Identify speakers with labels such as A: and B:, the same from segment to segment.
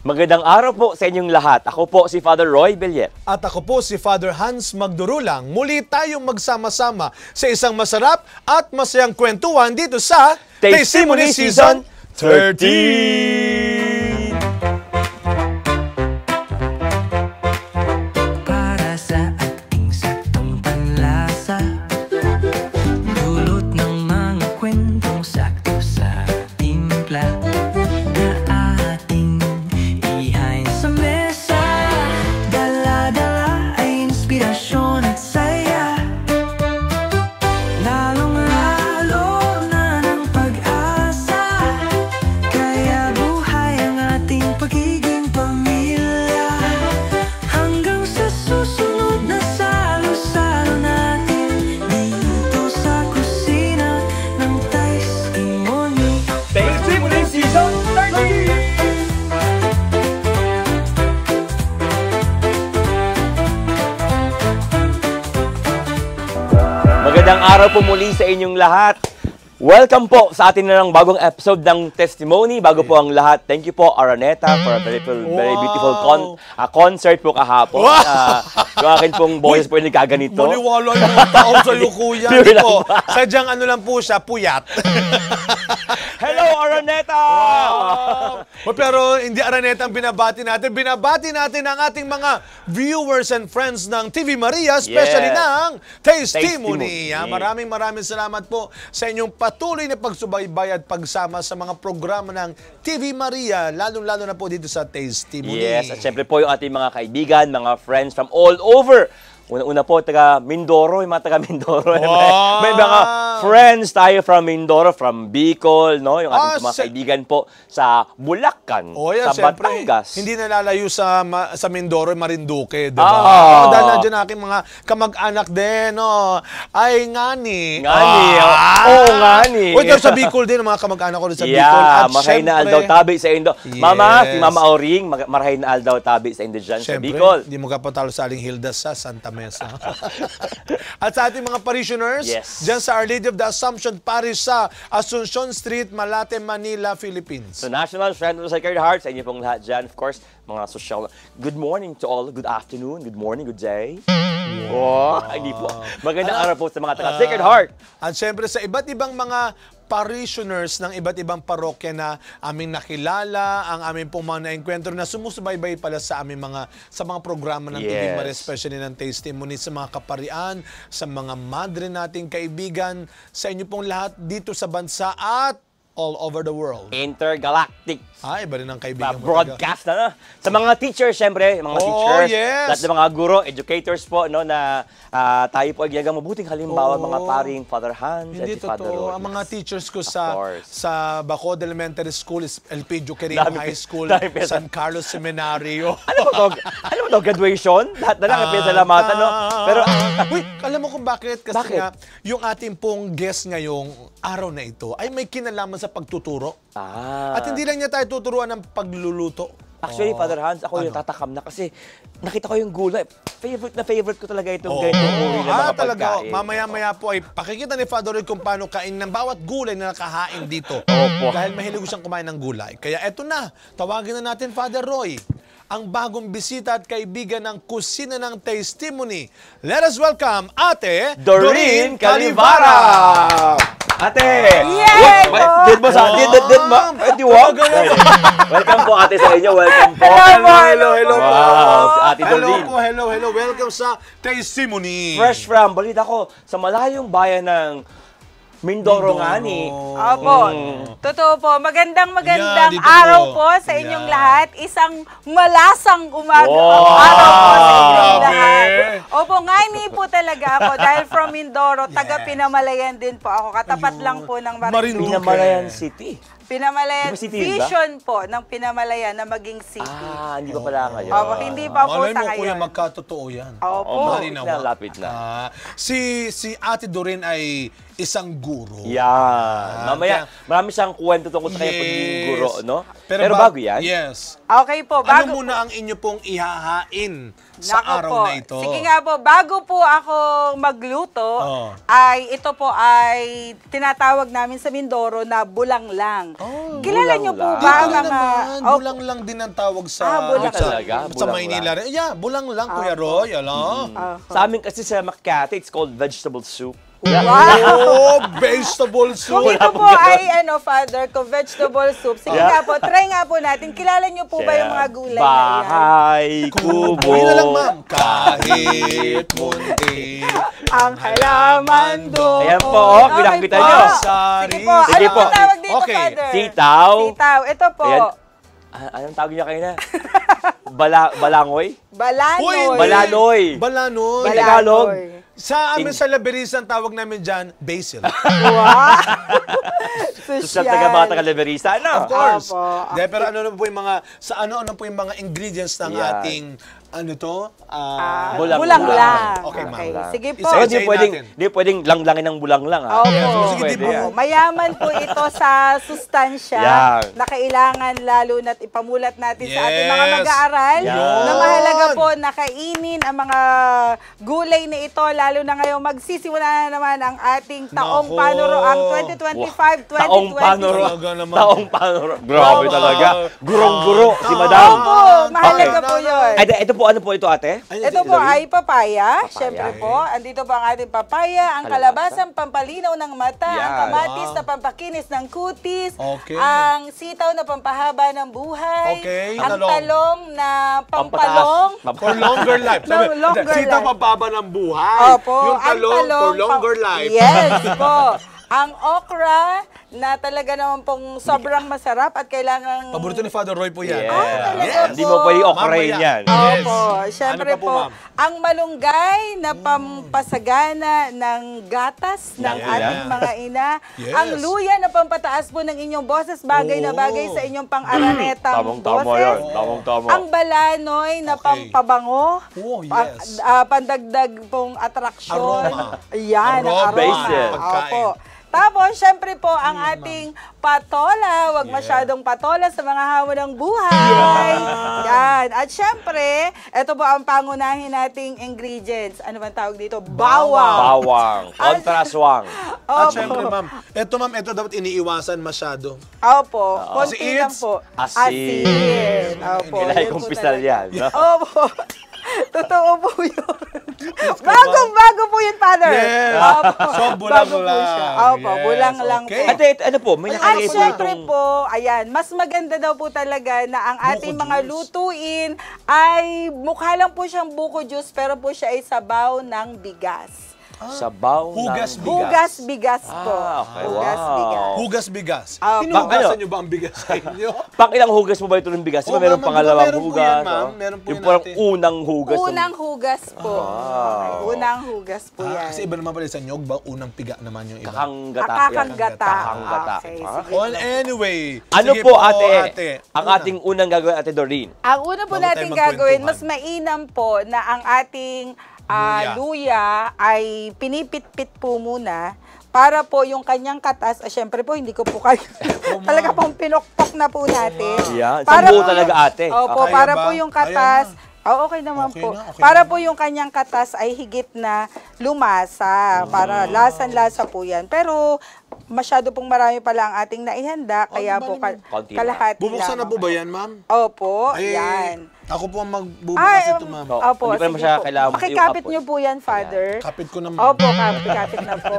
A: Magandang araw po sa inyong lahat. Ako po si Father Roy Bellet.
B: At ako po si Father Hans Magdurulang. Muli tayong magsama-sama sa isang masarap at masayang kwentuhan dito sa
A: Testimony Season 13!
C: Para sa ating saktong panlasa, dulot ng mga kwentong sakto sa timpla na ating ihain sa mesa. Dala-dala ay inspirasyon at saya, lalong-lalo na ng pag-asa. Kaya buhay ang ating pagiging pamilya, hanggang sa susunod na salo-salo natin dito sa kusina ng Testimony.
A: Testimony Season 13! Magandang araw po muli sa inyong lahat. Welcome po sa atin na ng bagong episode ng Testimony. Bago po ang lahat, thank you po Araneta for a very beautiful concert po kahapon. Yung akin pong boses po yung nagkaganito.
B: Maniwala yung mga tao sa'yo, kuya. Hindi po. Sadyang ano lang po siya, puyat.
A: Hello, Araneta!
B: Pero hindi Araneta ang binabati natin. Binabati natin ang ating mga viewers and friends ng TV Maria, especially ng Testimony. Maraming salamat po sa inyong patuloy na pagsubaybay at pagsama sa mga programa ng TV Maria, lalong-lalo na po dito sa Testimony.
A: Yes, at syempre po yung ating mga kaibigan, mga friends from all over. Una-una po, taga Mindoro, yung mga taga Mindoro.
B: Wow.
A: May mga friends tayo from Mindoro, from Bicol, no? Yung ating mga kaibigan po sa Bulacan, sa Batangas.
B: Hindi nalalayo sa Mindoro, Marinduque, diba? Dahil nandiyan aking mga kamag-anak din, no? Ay, ngani.
A: Ngani.
B: Uy, sa Bicol din, mga kamag-anak ko rin sa Bicol.
A: At marahay na aldaw tabi sa Indo. Yes. Mama, si Mama Auring, marahay na aldaw tabi sa Indo dyan sa Bicol.
B: Hindi mo kapatalo sa Aling Hilda sa Santa Mesa. At sa ating mga parishioners, dyan sa Our Lady of the Assumption Parish sa Asuncion Street, Malate, Manila, Philippines.
A: So, National Friend of the Sacred Heart, sa inyo pong lahat dyan. Of course, mga social. Good morning to all. Good afternoon. Good morning. Good day. Hindi po. Magandang araw po sa mga taga Sacred Heart. At
B: syempre sa iba't ibang mga parishioners ng iba't ibang parokya na aming nakilala, ang aming pong mga na-enkwentro na sumusubaybay pala sa aming mga programa ng TV Maria, especially ng Testimony, sa mga kaparian, sa mga madre nating kaibigan, sa inyo pong lahat dito sa bansa at all over the world.
A: Intergalactic.
B: Iba rin ang kaibigan mo.
A: Broadcast na. Sa mga teachers, syempre, mga teachers, lahat ng mga guro, educators po, no, na tayo po ay ginagang mabuting halimbawa, mga paring Father Hans at si Father Roy.
B: Ang mga teachers ko sa Bacod Elementary School, LP Juquerim High School, San Carlos Seminario.
A: Ano ba to? Graduation? Lahat na lang ang pinasalamatan, no? Pero,
B: uy, alam mo kung bakit? Kasi nga, yung ating pong guest ngayong araw na ito ay may kinalaman sa pagtuturo. At hindi lang niya tayo tuturuan ng pagluluto.
A: Actually, Father Hans, ako yung tatakam na kasi nakita ko yung gulay. Favorite ko talaga itong ganitong uri na mga pagkain.
B: Mamaya-maya po ay pakikita ni Father Roy kung paano kain ng bawat gulay na nakahain dito. Dahil mahilig siyang kumain ng gulay. Kaya eto na, tawagin na natin Father Roy, ang bagong bisita at kaibigan ng kusina ng Testimony. Let us welcome Ate Doreen Calivara!
A: Ate!
D: Yay!
A: Did mo sa atin? Did mo? Welcome po ate sa inyo. Welcome po.
B: Hello po.
A: Si Ate Doreen.
B: Hello. Welcome sa Testimony.
A: Fresh from, balita ko, sa malayong bayan ng Mindoro nga ni.
D: Opo. Totoo po. Magandang araw po sa inyong lahat. Isang malasang umaga araw po sa inyong lahat. Opo, ngani po talaga ako. Dahil from Mindoro, taga Pinamalayan din po ako. Katapat lang po ng Marinduque.
A: Pinamalayan City.
D: Pinamalayan, vision po ng Pinamalayan na maging city.
A: Hindi pa pala kayo.
D: Opo, hindi pa po sa
B: ngayon.
D: ngayon.
B: Malay mo magkatotoo yan.
D: Opo.
A: Lapit na.
B: Si Ate Doreen ay isang guro.
A: Yan. Mamaya, marami siyang kwento tungkol sa kanyang pagiging guro, no? Pero bago yan,
B: yes.
D: Okay po, bago
B: Ano muna ang inyo pong ihahain sa
D: Nako
B: araw
D: po.
B: na ito?
D: Sige nga po, bago po ako magluto,
B: Oh.
D: ay ito po ay tinatawag namin sa Mindoro na bulanglang.
B: Oh,
D: Kilala niyo po
A: bulanglang.
D: ba
B: Dito
D: ang mga...
B: naman,
D: Oh,
B: bulang lang din ang tawag sa
D: bulang.
A: Talaga?
B: sa
A: Bulang
B: Maynila.
A: lang.
B: Yeah, bulang lang, Kuya Roy. Ala.
A: sa amin kasi sa Makati, it's called vegetable soup.
D: Wow!
B: Oh, vegetable
D: Kung
B: soup.
D: ito po ay, Father, kung vegetable soup, sige
A: Yeah.
D: nga po, try nga po natin. Kilala niyo po ba yung mga gulay na yan?
A: Bahay, kubo.
B: Yun na lang, ma'am. Kahit munti.
D: Ang halaman doon.
A: Ayan po, pinakita
D: po.
A: niyo.
D: Sige po,
A: Sige
D: ano
A: po.
D: po tawag dito,
B: Okay.
D: Father?
A: Sitaw.
D: Sitaw. Ito po.
A: Ayan. Anong tawag niya kayo na? Balangoy?
D: Balanoy.
B: Uy,
A: Balanoy.
B: Balanoy.
A: Sa Tagalog.
B: Sa amin sa Laberisan, tawag namin dyan, basil.
D: Wow!
A: Sa taga-mga taga-Leverisa, ano?
B: Of course.
D: Apo.
B: De, pero ano po yung mga, sa ano po yung mga ingredients ng
A: Yan.
B: ating, ano to?
A: Bulang
D: Bulang
A: lang.
D: lang.
B: Okay, ma'am.
D: Sige po.
B: Isa-
A: So, hindi
B: Isayin
A: pwedeng,
B: natin.
A: hindi pwedeng langlangin ng bulang lang, ha?
D: Opo.
B: Sige, di
A: Pwede
B: po.
A: yan.
D: Mayaman po ito sa sustansya
A: Yan.
D: na kailangan lalo na't ipamulat natin sa ating mga
B: Yes.
D: mag-aaral
A: Yan.
D: na mahalaga po na kainin ang mga gulay na ito lalo na ngayong magsisimula na naman ang ating taong
B: Nako.
D: panuroang 2025-2026.
A: Taong panoro.
B: Talaga naman.
A: Taong panoro. Grabe
B: Opo.
A: talaga. Gurong-guro si Madam.
D: Opo, mahalaga
B: Okay.
D: po yun.
A: Ay, ito po, ano po ito, ate?
D: Ito po ay papaya.
A: Papaya.
D: Siyempre po, andito po ang ating papaya, ang kalabasang pampalinaw ng mata, ang
A: Yan.
D: kamatis na pampakinis ng kutis,
B: Okay.
D: ang sitaw na pampahaba ng buhay,
B: Okay.
D: ang
B: Talong.
D: talong na pampalong.
B: For longer life.
D: No, longer
B: Sita
D: life.
B: pababa ng buhay.
D: Opo,
B: Yung
D: ang
B: talong, for longer life.
D: Yes po. Ang okra na talaga naman pong sobrang masarap at kailangan...
B: Paborito ni Father Roy po yan.
A: Yeah.
D: talaga
A: Hindi
D: po.
A: mo pwede okray
B: Mamaya.
A: yan.
B: Yes.
D: Opo, syempre
B: Ano pa po,
D: po,
B: ma'am?
D: ang malunggay na pampasagana ng gatas ng
A: Yan.
D: ating mga ina,
B: Yes.
D: ang luya na pampataas po ng inyong boses, bagay na bagay
B: Oo.
D: sa inyong pang-aranetang
A: Tamang-tama
D: boses.
A: yan. Tamang-tama.
D: Ang balanoy na
B: Okay.
D: pampabango,
B: Oh, yes.
D: pandagdag pong atraksyon.
B: Aroma.
D: Ayan, ang
B: Aroma.
D: aroma.
A: Basil.
B: Pagkain.
D: Opo. Tapos, syempre po, ang ating patola. Huwag masyadong patola sa mga hamon ng buhay. Yan. At syempre, ito po ang pangunahin nating ingredients. Ano bang tawag dito? Bawang.
A: Bawang. Kontraswang.
B: At
D: Opo.
B: syempre, ma'am, ito dapat iniiwasan masyado.
D: Opo.
B: Kasi
D: Konti lang
B: it's
D: po.
A: asin.
D: Opo.
A: Kailangan
D: Yun po
A: kumpisal
D: talaga.
A: yan. No?
D: Opo. Totoo po yun. Bago po yun, Father.
B: Yes.
D: Opo.
B: So, bulang
D: Bago po
B: lang.
D: siya. Opo,
B: Yes,
D: bulang lang
B: okay.
D: po.
A: Ate, ano po? May
D: At
A: nakalagay po
D: syempre
A: itong...
D: po, ayan, mas maganda daw po talaga na ang ating
B: Buko
D: mga
B: juice.
D: lutuin ay mukha lang po siyang buko juice pero po siya ay sabaw ng bigas.
A: Sabaw
B: Hugas
A: ng
D: Hugas bigas po.
A: Ah, okay.
D: Hugas
A: Wow.
D: bigas.
B: Hugas bigas.
D: Ah,
B: Hinuhugasan
A: ano?
B: niyo ba ang bigas sa inyo?
A: Pang ilang hugas mo ba ito ng bigas? Di ba
B: Oo,
A: meron
B: ma'am,
A: pangalawang
B: meron po
A: hugas?
B: yan, ma'am.
A: no?
B: Meron po
A: Yung
B: yan
A: parang
B: natin.
A: unang hugas.
D: Unang hugas po.
A: Wow.
D: Unang hugas po yan.
B: Kasi iba naman pala sa nyog ba? Unang piga naman yung iba.
A: Kakanggata.
D: Akakanggata.
A: Kakanggata.
D: Okay,
A: Ah.
D: sige.
B: Well, anyway.
A: Ano
B: sige
A: po, ate? Ang
B: Una.
A: ating unang gagawin, Ate Doreen.
D: Ang una po
B: Bago
D: natin
B: tayo
D: gagawin,
B: magkwentuhan.
D: mas mainam po na ang ating
B: Luya.
D: luya ay pinipit-pit po muna para po yung kanyang katas, syempre po hindi ko po kayo, talaga pong pinokpok na po natin.
A: Yan,
D: Para
A: sambu
D: po
A: talaga,
D: yung-
A: ate.
D: Opo,
B: Kaya
D: para
B: ba?
D: po yung
B: Kaya
D: katas,
B: na.
D: okay naman
B: Okay
D: po.
B: na, okay
D: Para
B: na.
D: po yung kanyang katas ay higit na lumasa, para lasan-lasa po yan. Pero masyado pong marami pala ang ating naihanda, kaya po
A: Konti lang.
D: kalahati
B: Bubuksan na
D: lamang
B: po ba yan, ma'am?
D: Opo,
B: Ay,
D: yan.
B: Ako po ang magbubukas ito, ma'am.
A: Oh,
D: Opo,
A: hindi pa naman
D: sige
A: siya
D: po.
A: kailangan
D: Pakikapit
A: yung
D: niyo po yan, Father.
B: Kapit ko naman.
D: Opo, kapit na po.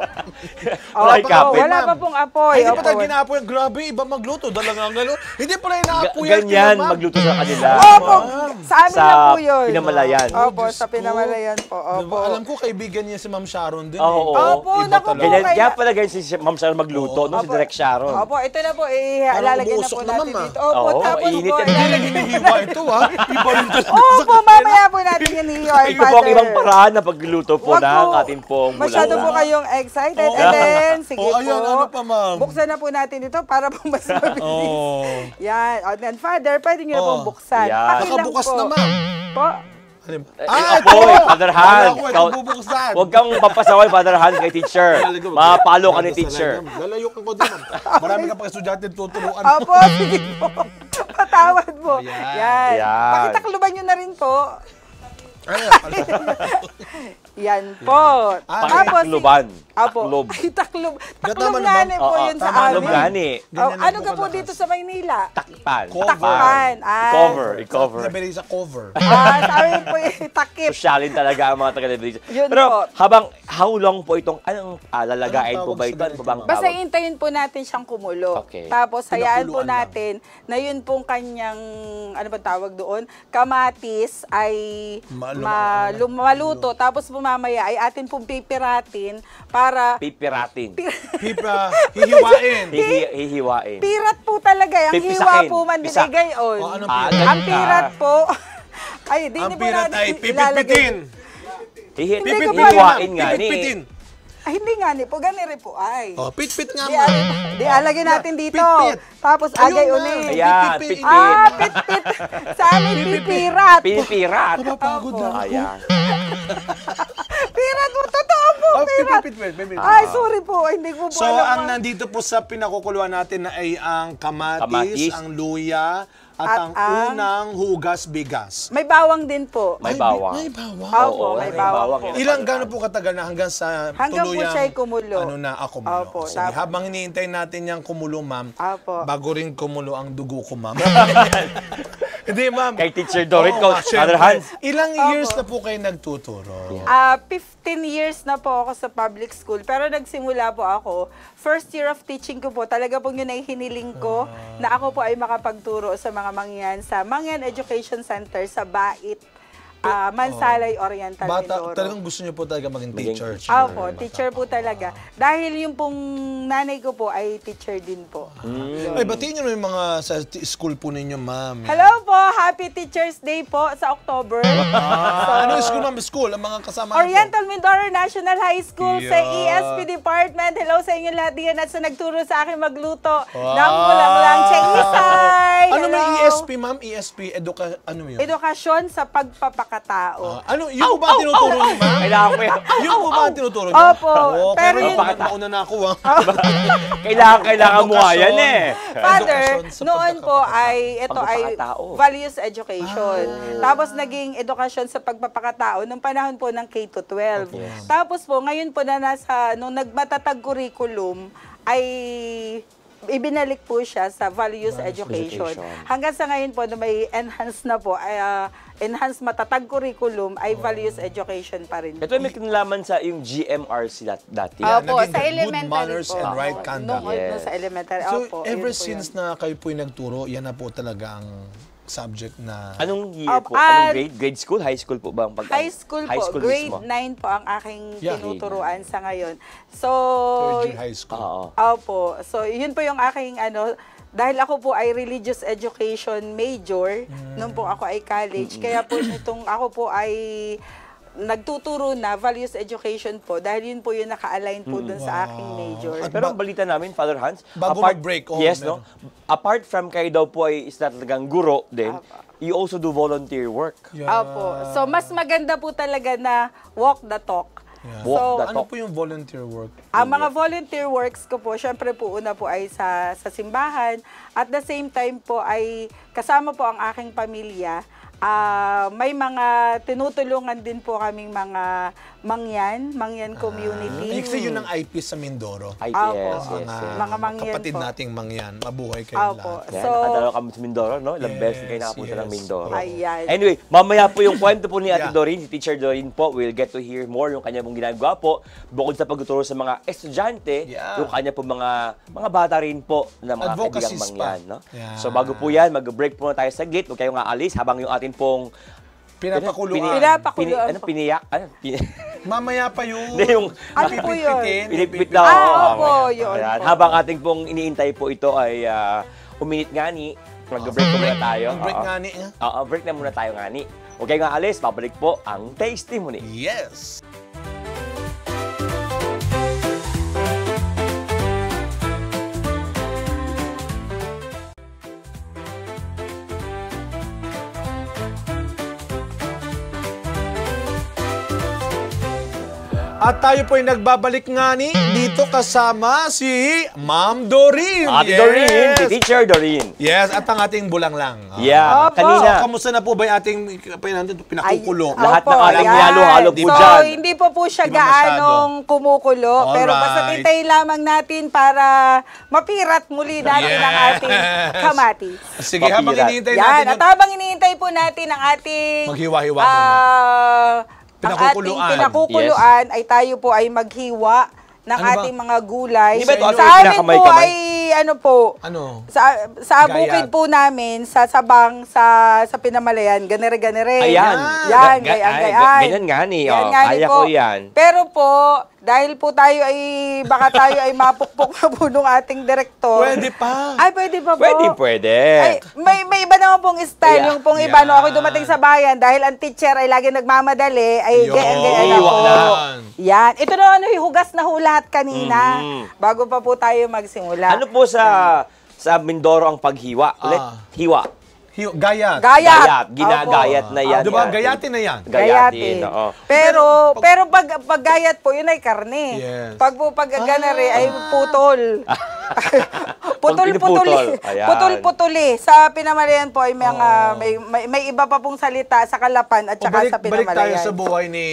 A: Wala
D: Opo,
A: ikapit.
D: wala pa pong apoy.
B: Ay, hindi pa tayo
D: Opo.
B: ginaapoy. Grabe, iba magluto. Dalagang gano'n. Hindi pala inaapoy
A: Ganyan, magluto sa kanila.
D: Opo, sa amin
A: Sa
D: na po yun.
A: Pinamalayan.
D: Opo,
B: Diyos
D: sa
B: ko.
D: Pinamalayan po. Opo.
B: Alam ko, kaibigan niya si Ma'am Sharon din.
A: Oo.
D: Opo,
B: Iba
D: naku po.
B: talaga.
A: Ganyan,
D: Kaya-
A: kaya pala ganyan si Ma'am Sharon magluto, no? Si
D: Opo.
A: Direk Sharon.
D: Opo, ito na po, ilalagay na
B: umuusok
D: po
B: naman,
D: natin
B: ma.
D: dito. Opo,
A: Oo,
D: tapos
A: mainit
D: po,
A: yan.
D: ilalagay na po
B: Hiwa ito, ha? Iba rin talaga.
D: Opo, mamaya po natin yan iyo,
A: Ito po ang ibang paraan na pagluto po
D: Wag
A: ng
D: po.
A: ating pong
D: Masyado po
A: bulaklak.
D: kayong excited.
B: Oo.
D: And then, sige
B: Oh,
D: po.
B: ayan, ano pa, ma'am?
D: Buksan na po natin ito para po mas mabilis.
B: Oh.
D: Yan. And then, Father, pwede nyo na pong
B: Oh.
D: buksan.
A: Yan.
D: Pakilang
B: Nakabukas
D: po.
B: na, ma'am.
D: Po.
A: Apoy, Father Hans.
B: Bubuksan.
A: Huwag kang papasaway, Father Hans, kay teacher. Mapalo ka ni teacher.
B: Lalayukan ko din. Marami ka pang estudyante tuturuan.
D: Opo, sige po. Patawad po. Yan.
A: Yan.
D: Pakitakluban nyo na rin po. Yan po.
A: Takluban.
D: Apo.
A: Taklob.
D: Ay, taklob. Taklob
B: Tama
D: nga
B: naman.
D: po
A: Oo,
D: yun sa
A: taklob
D: amin.
A: gani.
D: Ano ka po dito sa Maynila?
A: Takpan.
D: Takpan.
A: I-cover.
B: Nabili sa cover.
D: Sabi po yung takip.
A: Sosyalin talaga ang mga taga-Lebanese.
D: Yun
A: Pero
D: po.
A: how long po itong, lalagain po ba ito? Ano po bang
D: Basta
A: tawag?
D: hintayin po natin siyang kumulo.
A: Okay.
D: Tapos hayaan po
B: Pinakuluan lang.
D: natin na yun pong kanyang, ano ba tawag doon, kamatis ay maluto. Tapos mamaya ay atin pong pipiratin para
A: Pipiratin.
B: Pipa, hihiwain.
A: Hihiwain.
D: pirat po talaga. Ang hiwa
A: Pipisakin.
D: po man
A: Pisak.
D: dinigay on.
B: Anong
D: Ang pirat po. Ay, di
B: Ang
D: po
B: pirat
D: natin
B: ay
D: ilalagay.
B: pipitpitin.
D: Hindi ko pa
A: Hihiwain nga ni.
B: Pipitpitin.
D: Ay, hindi nga ni po. Ganun rin po ay.
B: Pitpit nga
D: Di,
B: man.
D: di alagay natin dito.
B: Pitpit.
D: Tapos
B: Ayun
D: agay
B: na.
D: ulit.
A: Ayan,
B: Pipit.
A: pitpit.
D: Pitpit. Sa amin, pipirat.
A: Pipirat.
B: Napapagod na ako.
A: Ayan.
D: Pirat po. Totoo po, pirat.
B: Pipit.
D: Ay, sorry po. Hindi ko po
B: So,
D: alam.
B: ang nandito po sa pinakukuluan natin na ay ang kamatis,
A: Kamatis.
B: ang luya, at
D: At
B: ang
D: ang-
B: unang hugas bigas.
D: May bawang din po.
A: May bawang.
B: May bawang.
D: Opo,
A: Oo,
D: may
A: may
D: bawang
A: bawang
D: po.
A: yun.
B: Ilang gano'n po katagal na hanggang sa
D: Hanggang po
B: tuluyang
D: siya'y kumulo.
B: Ano na, kumulo.
D: Opo,
B: Sige,
D: tapos-
B: habang hinihintay natin yung kumulo, ma'am,
D: Opo.
B: bago rin kumulo ang dugo ko, ma'am. Hindi, ma'am.
A: Kay Teacher Dorit,
B: Oo,
A: Coach
B: syempre.
A: Father Hans.
B: Ilang years na po kayo nagtuturo?
D: 15 years na po ako sa public school. Pero nagsimula po ako, first year of teaching ko po, talaga po yun ay hiniling ko na ako po ay makapagturo sa mga mangyan sa Mangyan Education Center sa Bait, Mansalay Oriental, Mindoro.
B: Talagang gusto niyo po talaga maging teacher.
D: Opo, teacher po talaga. Dahil yung pong nanay ko po ay teacher din po.
B: Ay, batiin niyo na yung mga sa school po ninyo, ma'am.
D: Hello po! Happy Teacher's Day po sa October.
B: Ano yung school, ma'am? School, ang mga kasama niyo po.
D: Oriental Mindoro National High School sa
B: Yeah.
D: ESP Department. Hello sa inyo lahat diyan at sa nagturo sa akin magluto ng mulang Chaisay.
B: Ano may
D: Hello.
B: ESP, ma'am? ESP, ano yun?
D: Edukasyon sa pagpapakatao.
B: Ano, yung po ba ang tinuturo niyo, ma'am?
A: Kailangan ko yan.
B: Yung po ba ang tinuturo niyo?
D: Opo,
B: Oo,
D: pero
B: pero
D: yun-
B: mauna na ako, ah.
A: Kailangan mo nga yan eh.
D: Father,
B: Edukasyon sa
D: noon po ay ito ay
A: Pagpapakatao.
D: values education. Tapos naging edukasyon sa pagpapakatao nung panahon po ng K-12. Tapos po ngayon po na nung nagmatatag curriculum ay ibinalik po siya sa values education. Hanggang sa ngayon po na may enhanced na po, enhanced matatag curriculum ay values education pa rin.
A: Ito ay may kinalaman sa yung GMRC dati.
B: Yeah,
D: Opo,
B: naging
D: sa
B: good
D: elementary
B: manners
D: po.
B: and right conduct.
D: Nung sa elementary.
B: So,
D: Opo,
B: ever
D: yun po
B: since
D: yun.
B: na kayo po'y nagturo, yan na po talaga ang subject na...
A: Anong year po? Anong grade? Grade school? High school po ba?
D: High school po. Grade
A: mismo.
D: 9 po ang aking
B: Yeah.
D: tinuturuan sa ngayon. So,
B: Third year high school.
A: Oo.
D: opo. So, yun po yung aking dahil ako po ay religious education major, nung po ako ay college. Kaya po itong ako po ay nagtuturo na values education po dahil yun po yung naka-align po dun sa aking major.
A: Pero ang balita namin, Father Hans,
B: Bago mag-break,
A: yes,
B: meron.
A: no? Apart from kayo daw po ay is talagang guro din, you also do volunteer work.
B: Yeah.
D: Opo. So, mas maganda po talaga na walk the talk.
B: Yeah.
A: Walk the
B: Ano
A: talk.
B: po yung volunteer work?
D: Ang mga volunteer works ko po, syempre po una po ay sa simbahan. At the same time po ay kasama po ang aking pamilya. May mga tinutulungan din po kaming mga mangyan community.
B: Kasi yun ang IP sa Mindoro.
A: Ay,
D: Opo.
A: yes, yes,
B: Mga
A: yes.
D: Mga mangyan
B: kapatid
D: po.
B: nating mangyan. Mabuhay kayo
D: Opo.
B: lahat.
A: Yan,
D: So,
A: nakadalaw kami sa Mindoro, no? Ilang
B: Yes,
A: beses kayo nakapunta ng
B: yes.
A: Mindoro.
D: Ayan.
A: Anyway, mamaya po yung kwento po ni Ate
B: Yeah.
A: Doreen, si Teacher Doreen po, we'll get to hear more yung kanya pong ginagawa po. Bukod sa pagtuturo sa mga estudyante,
B: Yeah.
A: yung kanya po mga bata rin po na mga
B: Advocacies
A: kaibigang
B: pa.
A: mangyan. No?
B: Yeah.
A: So bago po yan, mag-break po na tayo sa gate. Huwag kayong aalis habang yung ating pong
B: Pinapakuluan.
D: Pinapakuluan.
A: Ano, piniyak? Ano?
B: Mamaya pa yun.
A: Hindi, yung
D: Ano po yun?
A: pinipit daw.
D: opo, yun
A: Ayan.
D: po.
A: Habang ating pong iniintay po ito ay uminit nga ni. Mag-break po muna tayo.
B: Mag-break
A: Oo.
B: nga ni.
A: Break na muna tayo nga ni. Huwag kayong aalis, babalik po ang Testimony.
B: Yes. At tayo po ay nagbabalik nga dito kasama si Ma'am Doreen.
A: Ate Doreen, si Teacher Doreen.
B: Yes, at ang ating bulanglang.
A: Yeah,
D: Opo.
A: kanina.
B: So, kamusta na po ba yung ating pinakukulo?
A: Lahat
D: Opo,
A: ng ating
D: ayan.
A: halo-halo po
D: So,
A: dyan.
D: hindi po siya
B: Di ba masyado?
D: gaanong kumukulo. Pero
B: Alright.
D: basta hintayin lamang natin para mapirat muli natin ang ating kamatis.
B: Sige, habang
A: Papirat.
B: hinihintay
D: Yan,
B: natin
D: at habang hinihintay po natin ang ating
B: Maghiwa-hiwa
D: ang
B: Pinakukuluan.
D: ating pinakukuluan ay tayo po ay maghiwa ng
B: Ano ba?
D: ating mga gulay.
A: Hindi ba ito, ano,
D: Sa amin po
A: pinakamay-kamay?
D: ay ano po,
B: Ano?
D: sa
B: Gayat.
D: bukid po namin, sa Sabang, sa Pinamalayan, ganere-ganere.
A: Ayan.
D: Yan, gayaan-gayaan.
A: Ganyan nga ni.
D: Yan
A: Oh,
D: nga ni
A: kaya
D: po.
A: ko yan.
D: Pero po, dahil po tayo ay, baka tayo ay mapukpok na po ng ating direktor.
B: Pwede pa.
D: Ay, pwede pa po.
A: Pwede.
D: Ay, may iba naman pong style.
A: Yeah.
D: Yung pong iba, no, ako
B: Yan.
D: dumating sa bayan, dahil ang teacher ay lagi nagmamadali, ay
B: Yun.
D: gayaan-gayaan
A: Iwa
D: ako.
A: na.
D: Yan. Ito na ano, hugas na ho lahat kanina. Bago pa po tayo magsimula.
A: Ano po sa Mindoro ang paghiwa? Ulit, hiwa.
B: Gayat.
D: Gayat.
A: Ginagayat na yan.
B: Diba? Gayatin na yan.
A: Gayatin. Oo.
D: Pero pag gayat po, yun ay karne.
B: Yes.
D: Pag po pag ganare ay putol.
A: pinuputol. Ayan.
D: Putol-putuli. Sa Pinamalayan po ay may iba pa pong salita sa Kalapan at saka sa
B: Balik tayo
D: Pinamalayan.
B: sa buhay ni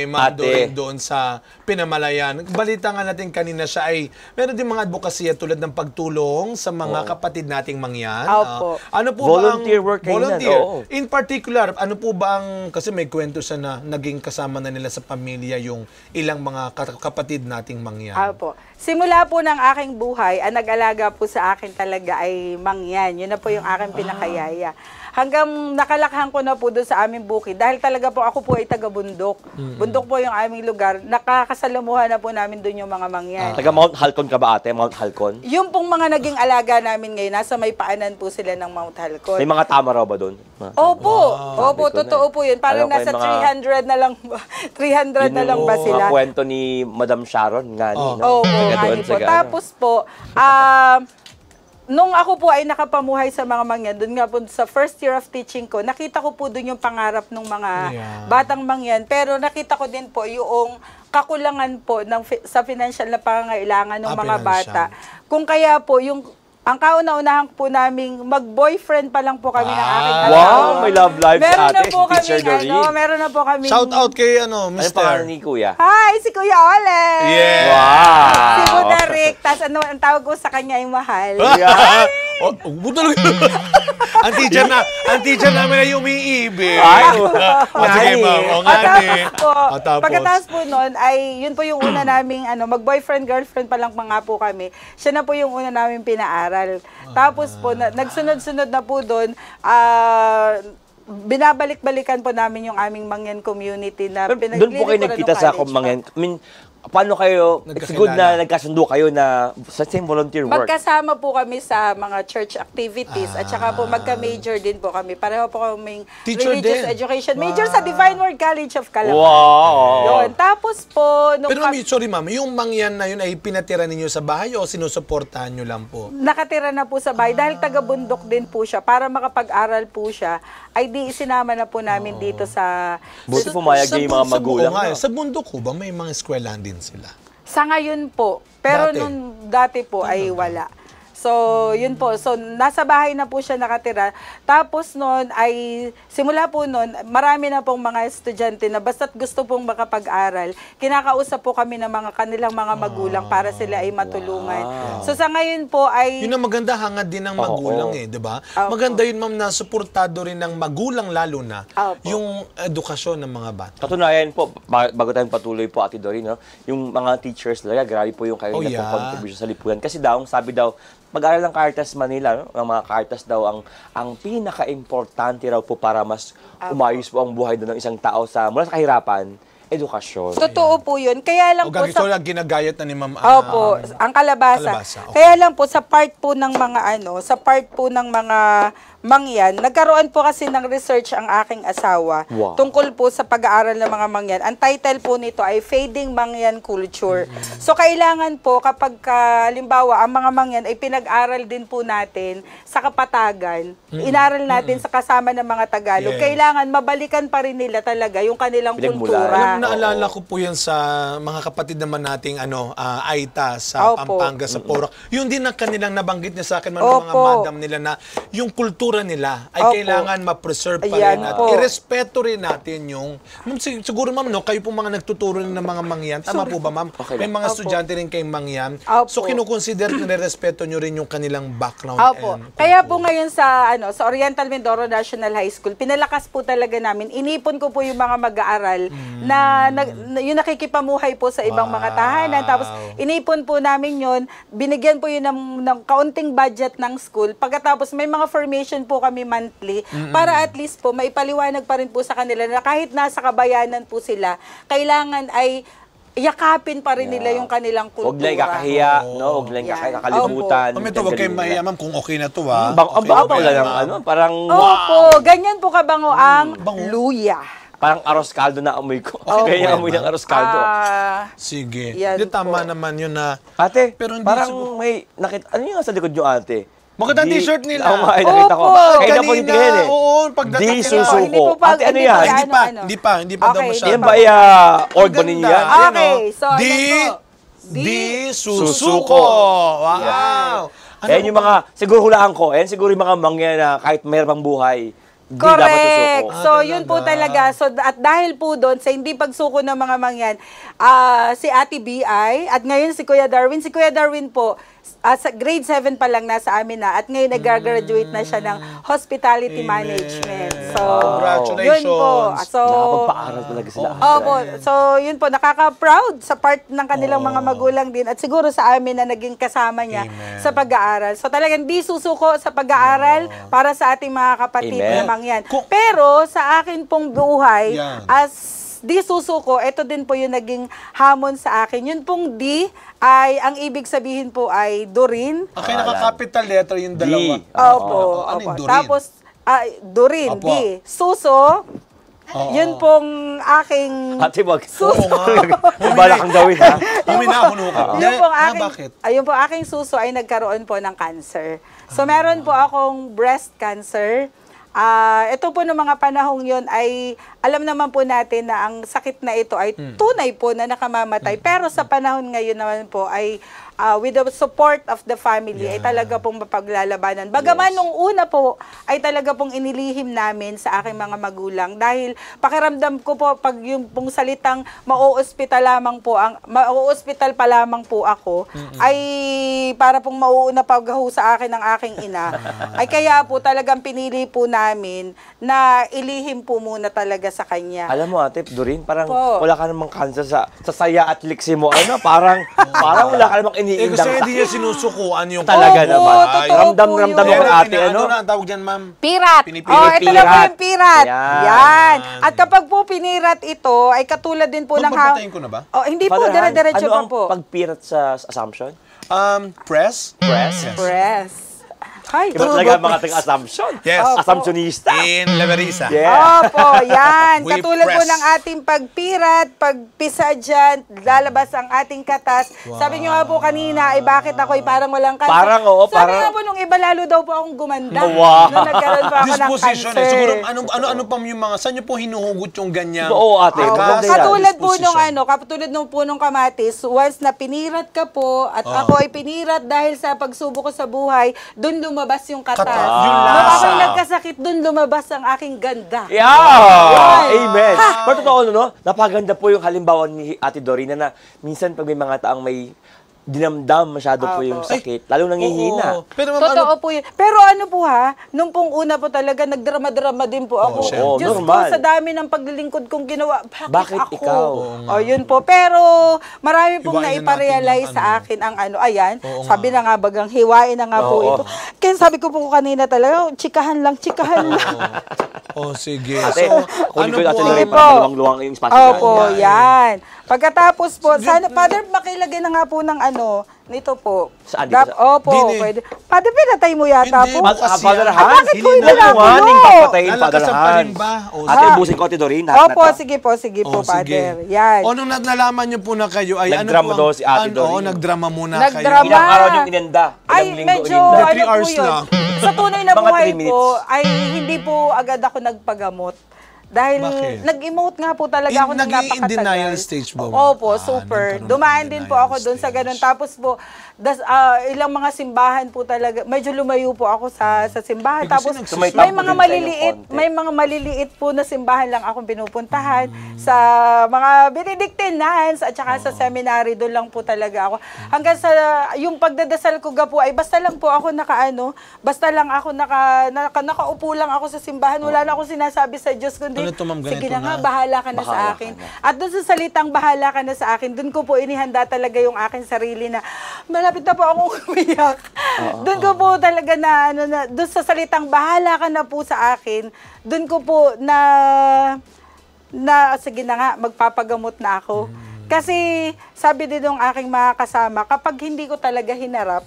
B: Ma'am
A: Ate.
B: Doreen doon sa Pinamalayan. Balita nga natin kanina siya ay meron din mga advokasya tulad ng pagtulong sa mga kapatid nating mangyan.
D: Opo.
B: Ano po
A: Volunteer
B: ba ang
A: work kayo
B: volunteer?
A: yan, oo.
B: In particular, ano po ba ang kasi may kwento siya na naging kasama na nila sa pamilya yung ilang mga kapatid nating mangyan.
D: Opo. Simula po ng aking buhay, ang nag-alaga po sa akin talaga ay mangyan. Yun na po yung aking pinakayaya. Hanggang nakalakhan ko na po doon sa aming bukid. Dahil talaga po ako po ay taga-bundok. Bundok po yung aming lugar. Nakakasalamuhan na po namin doon yung mga mangyan.
A: Taga Mount Halcon ka ba ate? Mount Halcon?
D: Yung pong mga naging alaga namin ngayon, nasa may paanan po sila ng Mount Halcon.
A: May mga tama raw ba doon?
D: Opo, opo,
A: Sabi ko
D: totoo
A: na.
D: po yun. Parang
A: Alam ko
D: nasa
A: yung mga-
D: 300 na lang, 300 na lang ba sila?
A: Mga kwento ni Madam Sharon nga ni.
D: Oo,
A: Taga
D: nga
A: doon
D: ni
A: sa
D: po.
A: Gano.
D: Tapos po, nung ako po ay nakapamuhay sa mga mangyan, doon nga po sa first year of teaching ko, nakita ko po doon yung pangarap ng mga batang mangyan. Pero nakita ko din po yung kakulangan po sa financial na pangangailangan ng mga bata. Kung kaya po, ang kauna-unahan po naming mag-boyfriend pa lang po kami ng aking asawa.
A: Wow, may love life si
D: Meron
A: ate,
D: na po
A: si Teacher
D: kami,
A: Doreen.
D: meron na po kami.
B: Shout out kay
A: Ano pangalan
B: Mr.
A: ni Kuya?
D: Hi, si Kuya Ole!
B: Yeah.
A: Wow!
D: Si Budarik, tas ano, ang tawag ko sa kanya ay mahal.
B: ang teacher namin ay umiibig.
A: Ay,
B: Sige, ma'am. O nga ni. Tapos.
D: Pagkatapos po nun, ay yun po yung una naming, mag-boyfriend, girlfriend pa lang pa nga po kami. Siya na po yung una naming pinaaral. Tapos po, nagsunod-sunod na po doon, binabalik-balikan po namin yung aming mangyan community na
A: doon po kayo nagkita sa Mangyan. I mean, paano kayo, it's good na nagkasundo kayo na sa same volunteer work?
D: Magkasama po kami sa mga church activities at saka po magka-major din po kami. Pareho po kaming
B: Teacher
D: religious
B: din.
D: education. Major sa Divine Word College of Calapan.
A: Wow!
D: Yun. Tapos po, nung
B: Pero sorry ma'am, yung mangyan na yun ay pinatira ninyo sa bahay o sinusuportahan nyo lang po?
D: nakatira na po sa bahay dahil taga-bundok din po siya. Para makapag-aral po siya, ay di isinama na po namin dito sa...
A: Buti pumayag yung mga magulang.
B: Sa bundok ko ba may mga eskwelahan din sila?
D: Sa ngayon po. Pero
B: Dati?
D: nung dati po ay wala. So, yun po. So, nasa bahay na po siya nakatira. Tapos noon ay, simula po noon, marami na pong mga estudyante na basta't gusto pong makapag-aral, kinakausap po kami ng mga kanilang mga magulang para sila ay matulungan. So, sa ngayon po ay...
B: Yun ang maganda, hangad din ng magulang di ba? Maganda yun ma'am na suportado rin ng magulang lalo na yung edukasyon ng mga bata.
A: Katunayan po, bago tayong patuloy po, Ate Doreen, no? Yung mga teachers talaga, grabe po yung kayo na contribution sa lipunan. Kasi sabi daw, mag-aral ng Caritas Manila, no? Ang mga Caritas daw ang pinaka-importante raw po para mas umayos po ang buhay doon ng isang tao mula sa kahirapan, edukasyon.
D: Totoo po yun. Kaya lang po sa...
B: So, ginagayat na ni ma'am.
D: Opo, ang kalabasa.
B: Okay.
D: Kaya lang po sa part po ng mga mangyan, nagkaroon po kasi ng research ang aking asawa tungkol po sa pag-aaral ng mga mangyan. Ang title po nito ay Fading Mangyan Culture. So kailangan po kapag halimbawa ang mga mangyan ay pinag-aral din po natin sa kapatagan, inaral natin sa kasama ng mga Tagalog, kailangan mabalikan pa rin nila talaga yung kanilang kultura.
B: naalala ko po yan sa mga kapatid naman nating Aita sa
D: Opo.
B: Pampanga, sa Porac. Yun din ang kanilang nabanggit niya sa akin, mga
D: Opo.
B: madam nila na yung kultura nila ay
D: Opo.
B: kailangan ma-preserve pa
D: Ayan
B: rin. At
D: po.
B: irespeto rin natin yung... Ma'am, siguro ma'am, no, kayo po mga nagtuturo rin ng mga mangyan. Tama po ba ma'am?
A: Okay
B: May
A: lang.
B: mga
D: Opo.
B: estudyante rin kayong mangyan.
D: Opo.
B: So kinukonsider, nire-respeto nyo rin yung kanilang background.
D: Opo.
B: and
D: Kaya po
B: kultura.
D: ngayon sa Oriental Mindoro National High School, pinalakas po talaga namin. Inipon ko po yung mga mag-aaral na yung nakikipamuhay po sa ibang mga tahanan. Tapos inipon po namin yun, binigyan po yun ng kaunting budget ng school. Pagkatapos may mga formation po kami monthly para at least po maipaliwanag pa rin po sa kanila na kahit nasa kabayanan po sila, kailangan ay yakapin pa rin nila yung kanilang kultura.
A: Huwag lang ikakahiya, no? Huwag lang kakalimutan.
B: Ma'am, ito, huwag kayong mahiya, ma'am, kung okay na to, ha?
A: Ang bango lang ng ano, parang
D: Opo, ganyan po kabango ang luya.
A: parang aros kaldo na amoy ko. Kaya yung amoy ng aros kaldo.
B: Sige.
D: Yan
B: Di tama
D: po.
B: naman yun na...
A: Ate,
B: Pero hindi
A: parang
B: siguro-
A: may nakita, ano yung sa likod nyo ate?
B: Magandang t-shirt nila.
A: Ako nga, ay nakita ko.
D: Opo.
A: Kaya na po hindi yan eh.
B: Oo, pagdating
A: Di
B: nila.
A: susuko.
D: Hindi po pa-
A: Ate, ano
D: hindi
A: yan?
D: pa-
B: Hindi pa daw
D: Okay,
B: masyado.
A: Yan ba org ba ninyo yan?
B: Ayan,
D: Okay,
B: oh.
D: so ayan po.
B: Di
A: Susuko.
B: susuko. Wow.
A: Ayan yung mga, siguro hulaan ko, ayan siguro yung mga mangyan na kahit mayroong buhay, hindi dapat
D: Correct.
A: susuko.
D: So, yun po talaga. So, at dahil po doon, sa hindi pagsuko ng mga mangyan, si Ate B.I. at ngayon si Kuya Darwin. Si Kuya Darwin po, sa grade 7 pa lang nasa amin na at ngayon nag-graduate na siya ng hospitality management. So,
B: Congratulations.
D: yun po. So,
A: Nakapagpaaral talaga sila.
D: Opo. So, yun po, nakaka-proud sa part ng kanilang mga magulang din at siguro sa amin na naging kasama niya sa pag-aaral. So, talagang di susuko sa pag-aaral para sa ating mga kapatid
A: Amen.
D: na mangyan. Pero, sa akin pong buhay,
B: Yan.
D: as di susuko, ito din po yung naging hamon sa akin. Yun pong di ay, ang ibig sabihin po ay Durin.
B: Okay, naka-capital letter yung dalawa.
D: Opo.
B: Ano yung
D: Opo.
B: Durin?
D: Tapos, Durin,
B: Opo.
D: di. Suso, yun pong aking...
A: Ate, wag.
B: Oo nga.
A: Kung bala kang gawin, ha?
B: Huminahuno ka.
D: Yung pong aking,
B: Bakit?
D: ayun po aking suso ay nagkaroon po ng cancer. So meron po akong breast cancer. Ito po ng mga panahong yon ay alam naman po natin na ang sakit na ito ay tunay po na nakamamatay. Pero sa panahon ngayon naman po ay with the support of the family ay talaga pong mapaglalabanan. Bagaman nung una po ay talaga pong inilihim namin sa aking mga magulang dahil pakiramdam ko po pag yung pong salitang mauospital pa lamang po ako ay para pong mauuna paghaho sa akin ng aking ina. Ay kaya po talagang pinili po namin na ilihim po muna talaga sa kanya.
A: Alam mo ate, Doreen, parang
D: Po.
A: wala ka namang cancer sa saya at liksi mo. Ano, parang wala ka namang
B: Kasi
A: iniindang
B: hindi niya sinusukuan yung...
A: Talaga
D: Opo,
A: naman.
D: totoo
A: Ramdam
D: po
A: ramdam
D: yun.
A: ako ate, ano?
B: Ano na ang tawag dyan, ma'am?
D: Pirat.
B: Pinipirat.
D: Oh, ito na po yung pirat.
A: Yan.
D: Yan. At kapag po pinirat ito, ay katulad din po ng...
B: Magpapatayin ko na ba?
D: Oh, hindi po,
A: Father Han,
D: dire-diretso
A: ano
D: pa
A: ang
D: po.
A: pagpirat sa Assumption?
B: Press?
A: Press?
D: Press. Hi.
A: Iba talaga mga taga-Assumption.
B: Yes.
D: Opo.
A: Assumptionista.
B: In Leverisa.
A: Yeah.
D: Opo, yan.
B: We
D: Katulad po
B: press.
D: ng ating pagpirat, pagpisa dyan, lalabas ang ating katas. Sabi niyo nga po kanina, ay bakit ako ay parang walang cancer?
A: Parang, oo,
D: Sabi
A: parang-
D: nga po nung iba, lalo daw po akong gumanda.
A: Wow.
D: Nung nagkaroon pa ako ng
B: Disposition
D: cancer.
B: eh. Siguro, ano pa yung mga, saan nyo po hinuhugot yung ganyan?
A: Oo, ate.
D: Opo.
A: Maganda yan.
D: Katulad po nung
B: Disposition.
D: katulad nung punong kamatis, once na pinirat ka po, at ako ay pinirat dahil sa pagsubok ko sa buhay, doon lumabas yung katas.
B: Yung
D: Nung
B: lasa.
D: ako'y nagkasakit, doon lumabas ang aking ganda.
A: Yeah! Amen. Pero totoo, no? Napaganda po yung halimbawa ni Ate Dorina na minsan pag may mga taong may dinamdam masyado po yung sakit, lalong nangihina.
B: Oo. Pero ma'am,
D: Totoo po yun. Pero ano po nung pong una po talaga, nagdrama-drama din po ako.
A: syempre.
D: Diyos ko,
A: Normal.
D: sa dami ng paglilingkod kong ginawa, bakit
A: Bakit
D: ako?
A: ikaw?
D: O, yun po. Pero marami pong
B: Hiwain na
D: naiparealize
B: natin yung
D: sa akin ang ayan.
B: Oo
D: Sabi na nga bagang hiwain na nga po
A: Oo.
D: ito. Kaya sabi ko po kanina talaga, chikahan lang.
B: Oh, sige.
A: Ate, kunin ko yung Ate
D: po?
A: Dorina
D: Sige po.
A: para maluwang-luwang yung spasyo.
D: Opo, yan. Pagkatapos po, sana, Father, makilagay na nga po ng nito po.
A: Saan dito?
D: Opo,
B: Dini.
D: pwede. Father, pinatay mo yata
B: Hindi,
D: po.
B: bukas
A: Father
B: yan.
A: Han,
D: bakit po hindi
A: huwag mo
D: napuno?
A: aning papatayin, Father
B: Lalakasan pa
A: Han.
B: rin ba? O,
A: Ate,
B: sige.
A: ubusin ko Ate Dorina.
D: Opo, sige po,
B: Oh,
D: Father. Yan.
B: O, nung nalaman nyo po na kayo, ay
A: Nagdrama daw si Ate Doreen.
B: Oo, nagdrama muna
D: Nagdrama.
B: kayo.
A: Ilang araw yung inenda?
D: Ay,
A: Ilang linggo
D: medyo,
A: inenda?
B: 3
D: ano po
B: hours
D: yun?
B: lang.
D: Sa tunay na
A: Mga
D: buhay
A: 3 minutes.
D: po, ay hindi po agad ako nagpagamot. Dahil
B: Bakit?
D: nag-emote nga po talaga ako ng
B: Naging in
D: napakatagal.
B: denial stage ba?
D: Opo, super.
B: nagkaroon
D: Dumaan
B: ng
D: din po
B: denial
D: ako doon sa
B: stage.
D: ganun. Tapos po, ilang mga simbahan po talaga, medyo lumayo po ako sa simbahan.
B: Kasi
D: Tapos
B: nagsusumbong
D: may
A: din
D: mga
A: tayo ng
D: maliliit,
A: konti.
D: may mga maliliit po na simbahan lang akong pinupuntahan sa mga Benedictine nuns at saka sa seminary, doon lang po talaga ako. Hanggang sa yung pagdadasal ko po ay basta lang po ako basta lang ako nakaupo lang ako sa simbahan. Wala na akong sinasabi sa Diyos kundi
B: Ano to, ma'am, ganito
D: sige na nga,
B: na.
D: bahala ka na sa
A: Bahala
D: akin.
A: ka na.
D: At doon sa salitang bahala ka na sa akin, doon ko po inihanda talaga yung aking sarili na malapit na po akong umiyak. Doon ko po talaga doon sa salitang bahala ka na po sa akin, doon ko po sige na nga, magpapagamot na ako. Kasi sabi din ng aking mga kasama, kapag hindi ko talaga hinarap,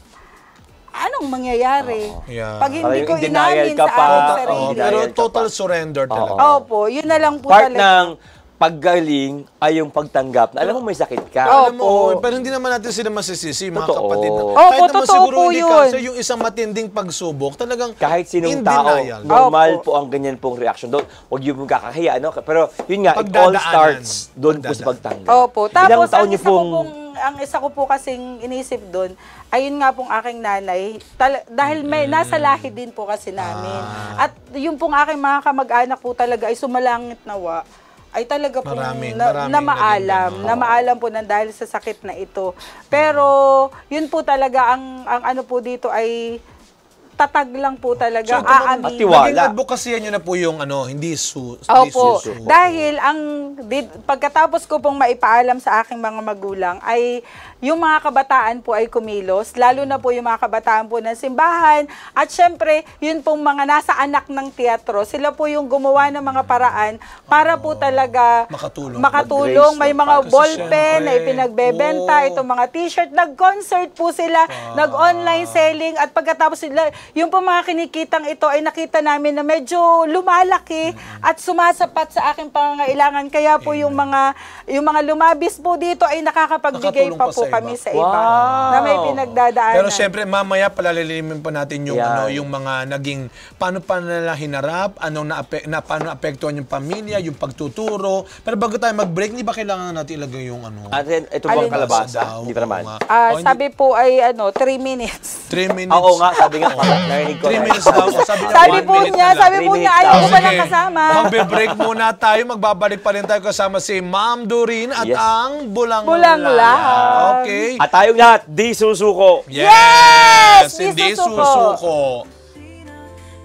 D: anong mangyayari?
B: Yeah.
D: Pag hindi ko
A: Parang in denial
D: inamin
A: ka
D: sa
A: pa.
D: aking
A: Oo,
D: sarili.
B: Pero
A: denial ka
B: total
A: pa.
B: surrender talaga.
D: Opo, yun na lang po
A: Part
D: talaga.
A: ng paggaling ay yung pagtanggap na alam mo may sakit ka.
B: Alam mo,
D: Opo.
B: pero hindi naman natin sila masisisi, mga
A: Totoo.
B: kapatid.
A: Opo,
B: Kahit naman
D: totoo
B: siguro
D: po
B: hindi
D: yun.
B: cancer, yung isang matinding pagsubok, talagang
A: Kahit sinong
B: in
A: tao,
B: denial.
A: normal
D: Opo.
A: po ang ganyan pong reaction. Huwag yung kakahiya, ano? Pero yun nga, it all
B: Pagdadaanan.
A: starts doon po sa
B: Pagdadaanan.
A: pagtanggap.
D: Opo.
A: Ilang
D: Tapos,
A: taon niyo
D: ang isa ko po kasing inisip doon, ayun nga pong aking nanay, dahil nasa lahi din po kasi namin. At yung pong aking mga kamag-anak po talaga ay sumalangit nawa, ay talaga po
B: Maraming
D: na maalam.
B: naging
D: Na maalam po nang dahil sa sakit na ito. Pero, yun po talaga, ang ano po dito ay tatag lang po talaga.
B: So,
A: At
D: Aamin.
A: tiwala.
B: Naging advocacy nyo na po yung hindi
D: Opo.
B: susu.
D: Dahil pagkatapos ko pong maipaalam sa aking mga magulang ay yung mga kabataan po ay kumilos, lalo na po yung mga kabataan po ng simbahan at syempre yun pong mga nasa anak ng teatro, sila po yung gumawa ng mga paraan para po talaga
B: Makatulong.
D: makatulong. May mga
B: Kasi
D: ballpen na
B: syempre,
D: ipinagbebenta, itong mga t-shirt, nag-concert po sila, nag-online selling at pagkatapos sila, yung po mga kinikitang ito ay nakita namin na medyo lumalaki at sumasapat sa aking pangangailangan. Kaya po yung mga lumabis po dito ay nakakapagbigay
B: Nakatulong
D: pa
B: pa
D: po
B: sa
D: kami
B: iba.
D: sa iba
A: Wow.
D: na may pinagdadaanan.
B: Pero syempre mamaya palalilimin pa natin yung
A: Yan.
B: yung mga naging paano pa nila hinarap, paano naapektuhan yung pamilya, yung pagtuturo. Pero bago tayo mag-break, hindi ba kailangan natin ilagay yung
A: At ito bang
D: Alin?
A: kalabasa?
B: daw?
A: Hindi pa naman.
B: Oo nga.
D: Sabi po ay 3 minutes.
B: 3 minutes.
A: Oo nga, sabi nga, narinig ko.
B: 3 minutes daw. Sabi niya,
D: Sabi
B: 1
D: po
B: minute
D: niya,
B: na lang.
D: sabi po
A: 3
D: niya,
A: minutes
D: ayaw ko
A: daw.
D: pa lang kasama.
B: Magbe-break muna tayo. Magbabalik pa rin tayo kasama si Ma'am Doreen at
A: Yes.
B: ang Bulang
D: Bulanglang.
B: Okay.
A: At tayong lahat, di susuko.
D: Yes! Di
B: Hindi
D: susuko.
B: susuko.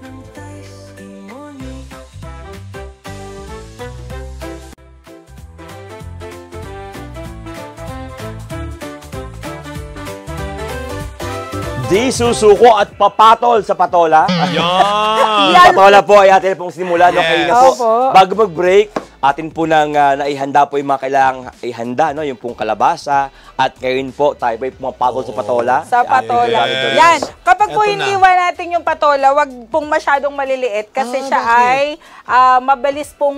C: ng testimony.
A: Di susuko at papatol sa patola.
B: Yan.
A: Yung patola po ay atin pong simulan.
B: Yes.
A: Okay na po.
D: Opo.
A: Bago mag-break, atin po nang naihanda po yung mga kailangang ihanda, no? Yung pong kalabasa. At ngayon po, tayo po yung pumapatol sa patola.
D: Sa patola.
B: Yes.
D: Yan. Kapag po
B: Eto na.
D: iniwan natin yung patola, wag pong masyadong maliliit kasi siya ay mabilis pong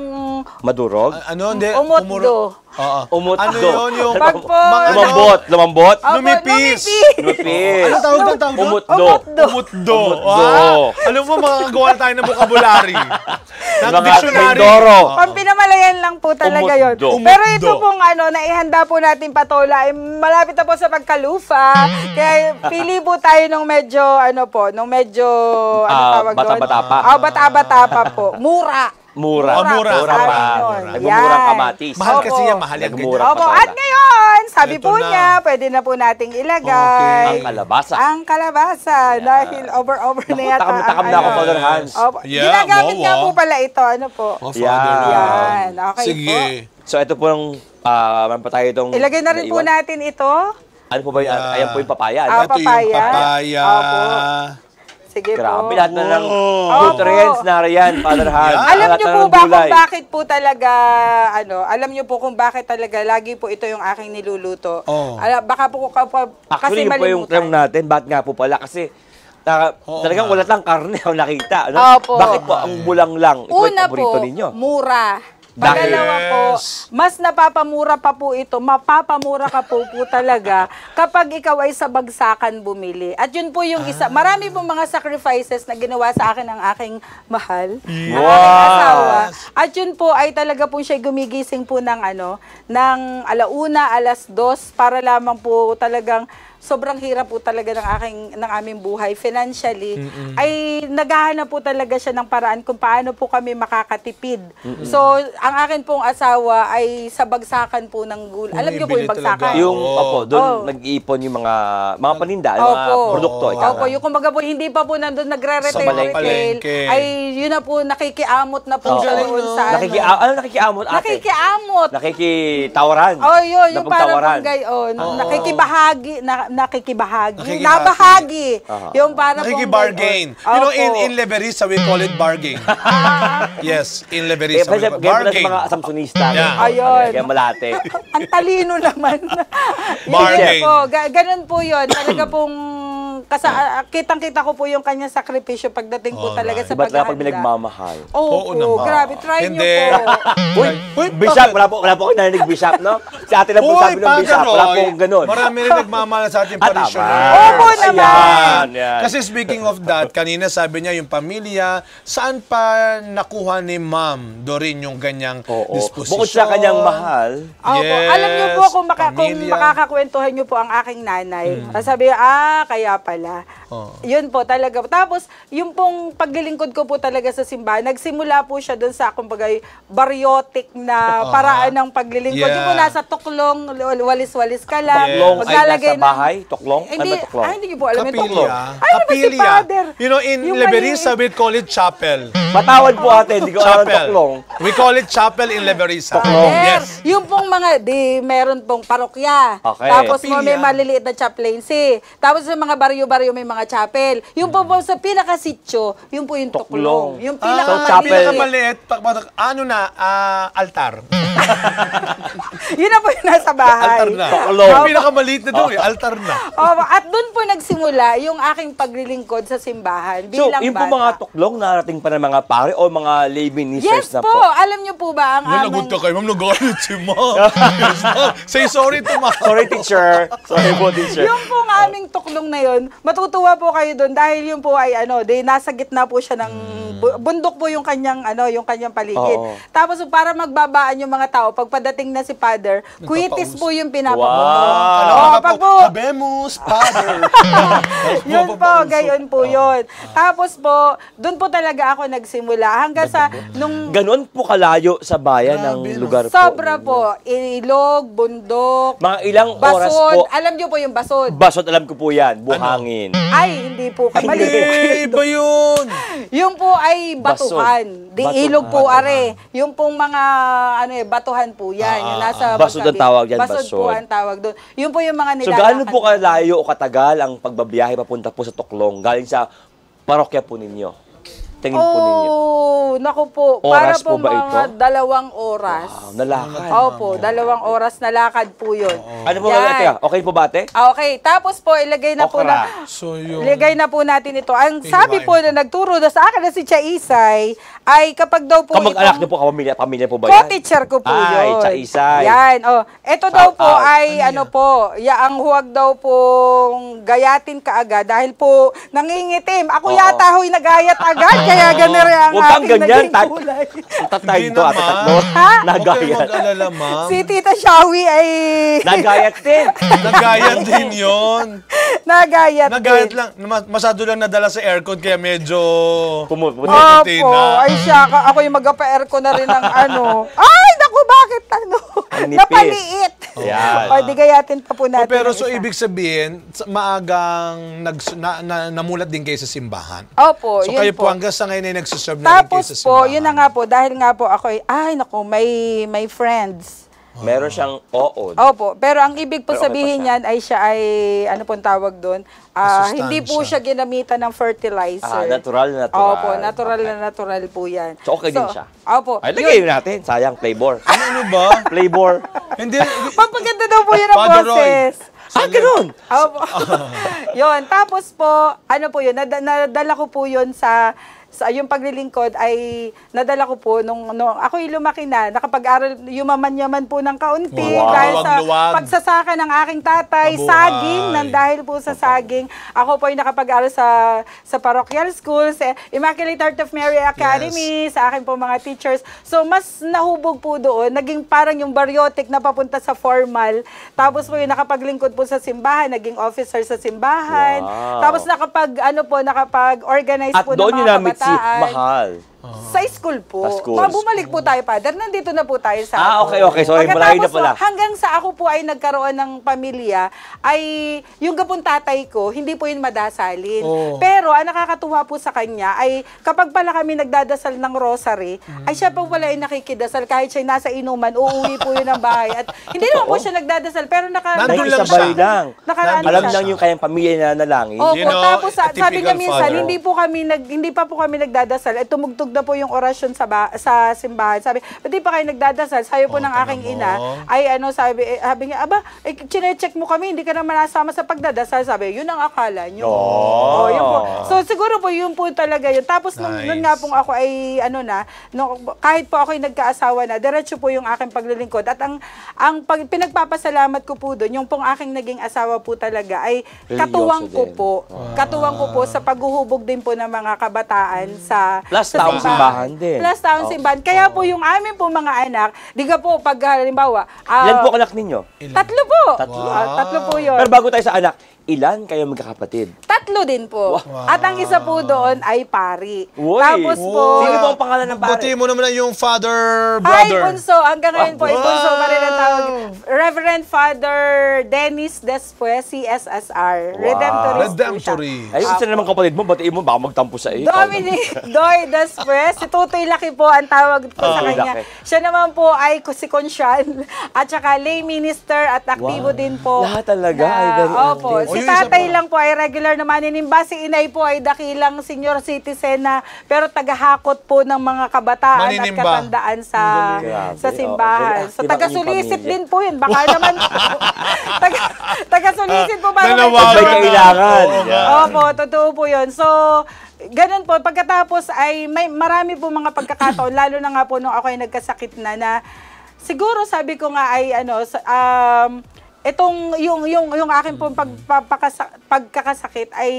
A: Madurog.
B: Ano? Hindi.
D: umutdo.
B: Oo.
A: Umutdo.
B: Ano yun? Yung
D: Pag po,
A: Lumambot. Lumambot.
D: Opo,
B: Lumipis.
A: Lumipis.
B: Ano tawag ng tawag doon?
A: Umutdo.
B: Umutdo.
A: Umutdo.
B: Ah, alam mo, makakagawa na tayo ng vocabulary. ng
A: Mga
B: dictionary.
A: Mindoro.
D: Pampinamalayan lang po talaga yun.
A: Umutdo.
D: Pero ito
B: Umutdo.
D: pong naihanda po natin patola ay malapit na po sa pagkalufa. Kaya pili po tayo nung medyo, tawag doon?
A: Bata-bata pa.
D: Bata-bata pa po. Mura.
A: Mura.
B: Mura.
A: Mura
D: sa
A: pa.
D: amin yun.
A: Nagmumurang
D: Yan.
A: kamatis.
B: Mahal
D: Opo.
B: kasi yan, mahal yan.
A: Nagmura.
B: ganyan.
D: Opo,
A: patola.
D: at ngayon, sabi
B: Ito
D: po
B: na.
D: niya, pwede na po nating ilagay.
A: Ang kalabasa.
D: Ang kalabasa. Dahil over na
A: Naku,
D: yata.
A: takam na ako, Father Hans.
D: Opo.
B: Yeah,
D: Ginagamit
B: wow,
D: nga
B: wow.
D: po pala ito. Ano po?
B: Oh,
A: Yan.
B: Father.
D: Yan. Okay
B: Sige.
D: po.
A: So, ito po yung tayo itong
D: Ilagay na rin po
A: naiwan.
D: natin ito.
A: Ano po ba yun?
B: Yeah.
A: Ayan po yung papaya.
D: Ah,
B: Ito yung
D: papaya.
B: papaya.
D: Opo. Sige
A: Grabe,
D: po.
A: lahat na ng
B: Oh.
A: nutrients na riyan, Father Hans.
B: Yeah.
D: Alam
A: Lahat
D: niyo
A: na
D: po
A: ng
D: ba kung
A: gulay.
D: bakit po talaga, alam niyo po kung bakit talaga lagi po ito yung aking niluluto.
B: Oh.
D: Baka po kasi
A: Actually, yun po yung
D: malimutan.
A: tanong natin, bakit nga po pala? Kasi
B: Oo
A: talagang
B: nga.
A: wala lang karne ang nakita. Ano?
D: Opo.
A: Bakit po ang bulang lang? Ito ay
D: Una
A: paborito
D: po,
A: ninyo.
D: mura. Pangalawa po,
B: Yes.
D: mas napapamura pa po ito, mapapamura ka po talaga kapag ikaw ay sa bagsakan bumili. At yun po yung isa, marami pong mga sacrifices na ginawa sa akin ng aking mahal, ng aking asawa. At yun po ay talaga po siya gumigising po ng ng 1:00, 2:00 para lamang po talagang sobrang hirap po talaga ng aming buhay financially, ay naghahanap po talaga siya ng paraan kung paano po kami makakatipid. So, ang akin pong asawa ay sa bagsakan po ng gulay. Alam niyo po yung
B: Bumibili talaga.
D: bagsakan?
A: Yung, doon nag-iipon yung mga paninda, yung mga produkto.
D: Opo, yung kumbaga po, hindi pa po nandun
B: Sa
D: nagre-retail,
B: palengke.
D: ay yun na po, nakikiamot na po
A: Oo.
D: siya doon sa
A: Nakikiamot, ate?
D: Nakikiamot.
A: Nakikitawaran.
D: Oh, yun, yung parang
A: Napagtawaran.
D: pong gayon.
B: Oo.
D: Nakikibahagi.
B: Nakikibahagi.
D: Nabahagi. Yung parang pong
B: Nakiki-bargain.
D: gayon.
B: You know,
D: Opo.
B: in Leverisa, we call it bargain. Yes, in Leverisa, we
A: Kasi
B: call
A: ganyan pala sa
B: bargain.
A: mga Samsonista.
B: Yeah.
D: Ayun.
A: Kaya malate.
D: Ang talino naman.
B: Bargain.
D: Yun po, ganun po yun. Talaga pong kitang-kita ko po yung kanyang sakripisyo pagdating po talaga sa
A: Iba't na pag
D: paghahanda.
A: pinagmamahal.
B: Oo
D: Oo,
B: naman.
D: grabe. Try nyo
B: Hindi.
D: po.
A: Uy, Bishop, wala po akong narinig Bishop, no? Si ate lang po sabi ng Bishop, wala po akong ganun.
B: Marami rin nagmamahal sa ating
A: Tama.
B: parishioner.
D: Opo naman.
A: Yan.
B: Kasi speaking of that, kanina sabi niya yung pamilya, saan pa nakuha ni Ma'am Doreen yung ganyang
A: Oo.
B: disposisyon?
A: Bukod sa kanyang mahal,
D: Opo.
B: Yes,
D: Alam niyo po kung
B: pamilya.
D: makakakwentuhan niyo po ang aking nanay. Sabi, kaya pala. Yun po talaga. Tapos, yung pong paglilingkod ko po talaga sa simbahan, nagsimula po siya doon sa, kumbaga, baryotic na paraan ng paglilingkod.
B: Yeah.
D: Yung po nasa tuklong, walis-walis ka lang.
A: toklong ay
D: Maglalagay
A: nasa bahay, toklong?
D: Hindi,
A: Ano ba toklong?
D: hindi niyo po alam yung
B: Kapilya.
D: toklong. Ay, ano ba si
B: Kapilya.
D: Father?
B: You know, in
D: Yung
B: Leverisa,
D: maliit.
B: we call it chapel.
A: Patawad po ate, hindi ko alam ang
B: Chapel.
A: toklong.
B: We call it chapel in Leverisa.
A: Toklong.
B: Yes.
D: Yung pong meron pong parokya.
A: Okay.
D: Tapos mo may
B: Kapilya.
D: maliliit na chaplaincy. Tapos sa mga baryo-baryo may mga chapel. Yung po sa pinakasityo, yun po yung
A: Toklong.
D: tuklong. Yung
A: So,
D: pinakamaliit.
A: chapel.
B: Pinakamaliit, altar.
D: Yun na po yung nasa bahay.
B: Altar na.
A: Toklong.
B: Yung pinakamaliit na doon, altar na.
D: At doon po nagsimula yung aking paglilingkod sa simbahan
A: So,
D: bilang
A: yung po
D: bata.
A: mga toklong narating pa ng mga pare o mga lay ministers
D: Yes
A: na
D: po.
A: po?
D: Alam niyo po ba ang
B: Nalagot
D: aming...
B: ka kay Ma'am, nagalit si Ma'am. Yes, Ma'am. Say sorry to Ma'am.
A: Sorry teacher. Sorry po teacher.
D: Yung pong aming tuklong na yun, matutuwa po kayo doon dahil yung po ay nasa gitna po siya ng bundok po yung kanyang paligid.
A: Oo.
D: Tapos para magbabaan yung mga tao, pagpadating na si Father, kuitis po yung pinapapunta.
A: Wow.
D: Pag po,
B: Habemus, Father.
D: yun po, gayon po yun. Tapos po, doon po talaga ako nagsimula hanggang sa nung
A: Ganon po kalayo sa bayan ng lugar po.
D: sobra po, ilog, bundok,
A: Mga ilang oras
D: basod.
A: po.
D: Alam niyo po yung basod.
A: Basot, alam ko po yan. Buhangin.
D: Ay, hindi po. Mali po.
B: Eh, iba yun.
D: Yung po ay batuhan. Di
A: Batuhan.
D: ilog po are. Yung pong mga batuhan po yan. Yung nasa
A: Basod ang
D: magsabi.
A: tawag dyan,
D: Basod po
A: basod.
D: ang tawag doon. Yung po yung mga
A: So,
D: nilalakad.
A: gaano po kalayo o katagal ang pagbabiyahe papunta po sa Toklong? Galing sa parokya po ninyo? Tingin po ninyo.
D: Naku po.
A: Oras
D: para po
A: po ba
D: mga 2 oras.
A: Wow, nalakad.
D: Opo, 2 oras na lakad po yun.
A: Ano po,
D: Yan.
A: teka, okay po ba, ate?
D: Okay, tapos po ilagay na po
A: Okra.
D: na
B: So, yung...
D: ilagay na po natin ito. Ang sabi
B: Hihiwain.
D: po na nagturo na sa akin na si Chaisay ay kapag daw po
A: Kamag-anak niyo po, pamilya po ba yan?
D: co-teacher ko po
A: Ay,
D: yun.
A: Chaisay.
D: Yan, ito
A: Shout
D: daw po
A: out.
D: ay ang huwag daw pong gayatin kaaga dahil po nangingitim. Ako
A: Oo.
D: yata ho'y nagayat agad, kaya ganun rin ang
A: Huwag kang
D: aking
A: ganyan,
D: naging kulay.
A: Tatay
B: Hindi
A: to, ate
B: naman.
A: tatlo.
D: Ha?
B: Huwag kayo
A: Nagayat.
B: mag-alala, Ma'am.
D: Si Tita Shawi ay
A: Nagayat din.
B: Nagayat din yun.
D: nagayat
B: Nagayat
D: din.
B: lang. Masyado lang nadala sa aircon kaya medyo...
A: Pumuputi.
B: Puti
D: Opo,
B: na.
D: ay siya, ako yung mag-air ko na rin ng Ay, naku, bakit
A: Ang nipis.
D: napaliit.
A: Yan.
D: O, di gayatin pa po natin.
B: Pero
D: yung
B: so
D: isa.
B: ibig sabihin, maagang namulat din kayo sa simbahan.
D: Opo,
B: So
D: yun
B: kayo po
D: po.
B: hanggang sa ngayon ay nagsiserve na rin kayo
D: Tapos
B: sa simbahan.
D: po, yun na nga po, dahil nga po ako may friends.
A: Meron siyang ood.
D: Opo, pero ang ibig po
A: Pero okay pa
D: sabihin
A: siya.
D: niyan ay siya ay, ano pong tawag doon?
B: Masustansya.
D: Hindi po siya ginamitan ng fertilizer.
A: Natural na natural.
D: Opo, natural na natural po yan.
A: So, okay din siya?
D: Opo.
A: Ay, lagay natin. Sayang, flavor.
B: Ano ba?
A: Flavor.
B: Hindi.
D: Pampaganda daw po yun ang
B: Father Roy.
D: boses.
A: Ganun.
D: Opo. Yun. Tapos po, ano po yun, nadala ko po yun sa sa yung paglilingkod ay nadala ko po nung ako'y lumaki na, nakapag-aral, yumaman-yaman po ng kaunti dahil sa pagsasaka ng aking tatay, saging, nang dahil po sa saging. Ako po ay nakapag-aral sa parochial school, sa Immaculate Heart of Mary Academy, sa akin po mga teachers. So, mas nahubog po doon, naging parang yung baryotic na papunta sa formal. Tapos po yung nakapaglingkod po sa simbahan, naging officer sa simbahan. Tapos nakapag-organize po ng mga kabataan.
A: Si Mahal.
D: Sa school po.
A: Sa school.
D: Bumalik po tayo, Father. Nandito na po tayo sa
A: okay. Sorry, malayo na pala.
D: Hanggang sa ako po ay nagkaroon ng pamilya, ay yung gapong tatay ko, hindi po yun madasalin. Pero ang nakakatuwa po sa kanya ay kapag pala kami nagdadasal ng rosary, ay siya po pala ay nakikidasal. Kahit siya nasa inuman, uuwi po yun ng bahay. At hindi naman po siya nagdadasal, pero
B: Nandun lang
A: siya. Alam
D: siya.
A: lang yung kayang pamilya na nalangin.
D: Opo, tapos sabi niya minsan, hindi pa po kami nagdadasal. At tumugtog na po yung orasyon sa simbahan. Sabi, pati pa kayo nagdadasal? Sabi po ng aking ina, ay sabi niya, chine-check mo kami, hindi ka naman nasama sa pagdadasal. Sabi, yun ang akala nyo. Yun po. So, siguro po, yun po talaga yun. Tapos, nung nga pong ako ay, kahit po ako ay nagkaasawa na, diretso po yung aking paglilingkod. At ang pinagpapasalamat ko po doon, yung pong aking naging asawa po talaga, ay katuwang ko po. Katuwang ko po sa paghuhubog din po ng mga kabataan sa
A: simbahan din.
D: Plus taong simbahan. Kaya po yung amin po mga anak, di ka po pag halimbawa.
A: Ilan po anak ninyo?
D: 3 po. Tatlo po yun.
A: Pero bago tayo sa anak, ilan kayo magkakapatid?
D: 3 din po. At ang isa po doon ay pari. Tapos po...
A: Sino po ang pangalan ng pari?
B: Buti mo naman yung father,
D: Ay,
B: brother.
D: Bunso. Hanggang ngayon po, Bunso pa rin ang tawag. Reverend Father Dennis Despues, CSSR. Redemptorist.
A: Ay, isa naman kapatid mo, batiin mo, baka magtampo sa iyo.
D: Dominic Doy Despues. Si Tutoy Laki po ang tawag ko sa kanya. Siya naman po ay si Conscian. At saka lay minister at aktibo din po.
A: Lahat talaga ay very
D: Opo. Si tatay lang po ay regular na maninimba. Si inay po ay dakilang senior citizen na pero tagahakot po ng mga kabataan at katandaan sa simbahan. So taga-sulisit din po yun. Baka naman taga-sulisit po para
A: may kailangan.
D: Opo, totoo po yun. So, ganun po. Pagkatapos ay marami po mga pagkakataon, lalo na nga po nung ako ay nagkasakit na siguro sabi ko nga ay itong yung akin pong pagkakasakit ay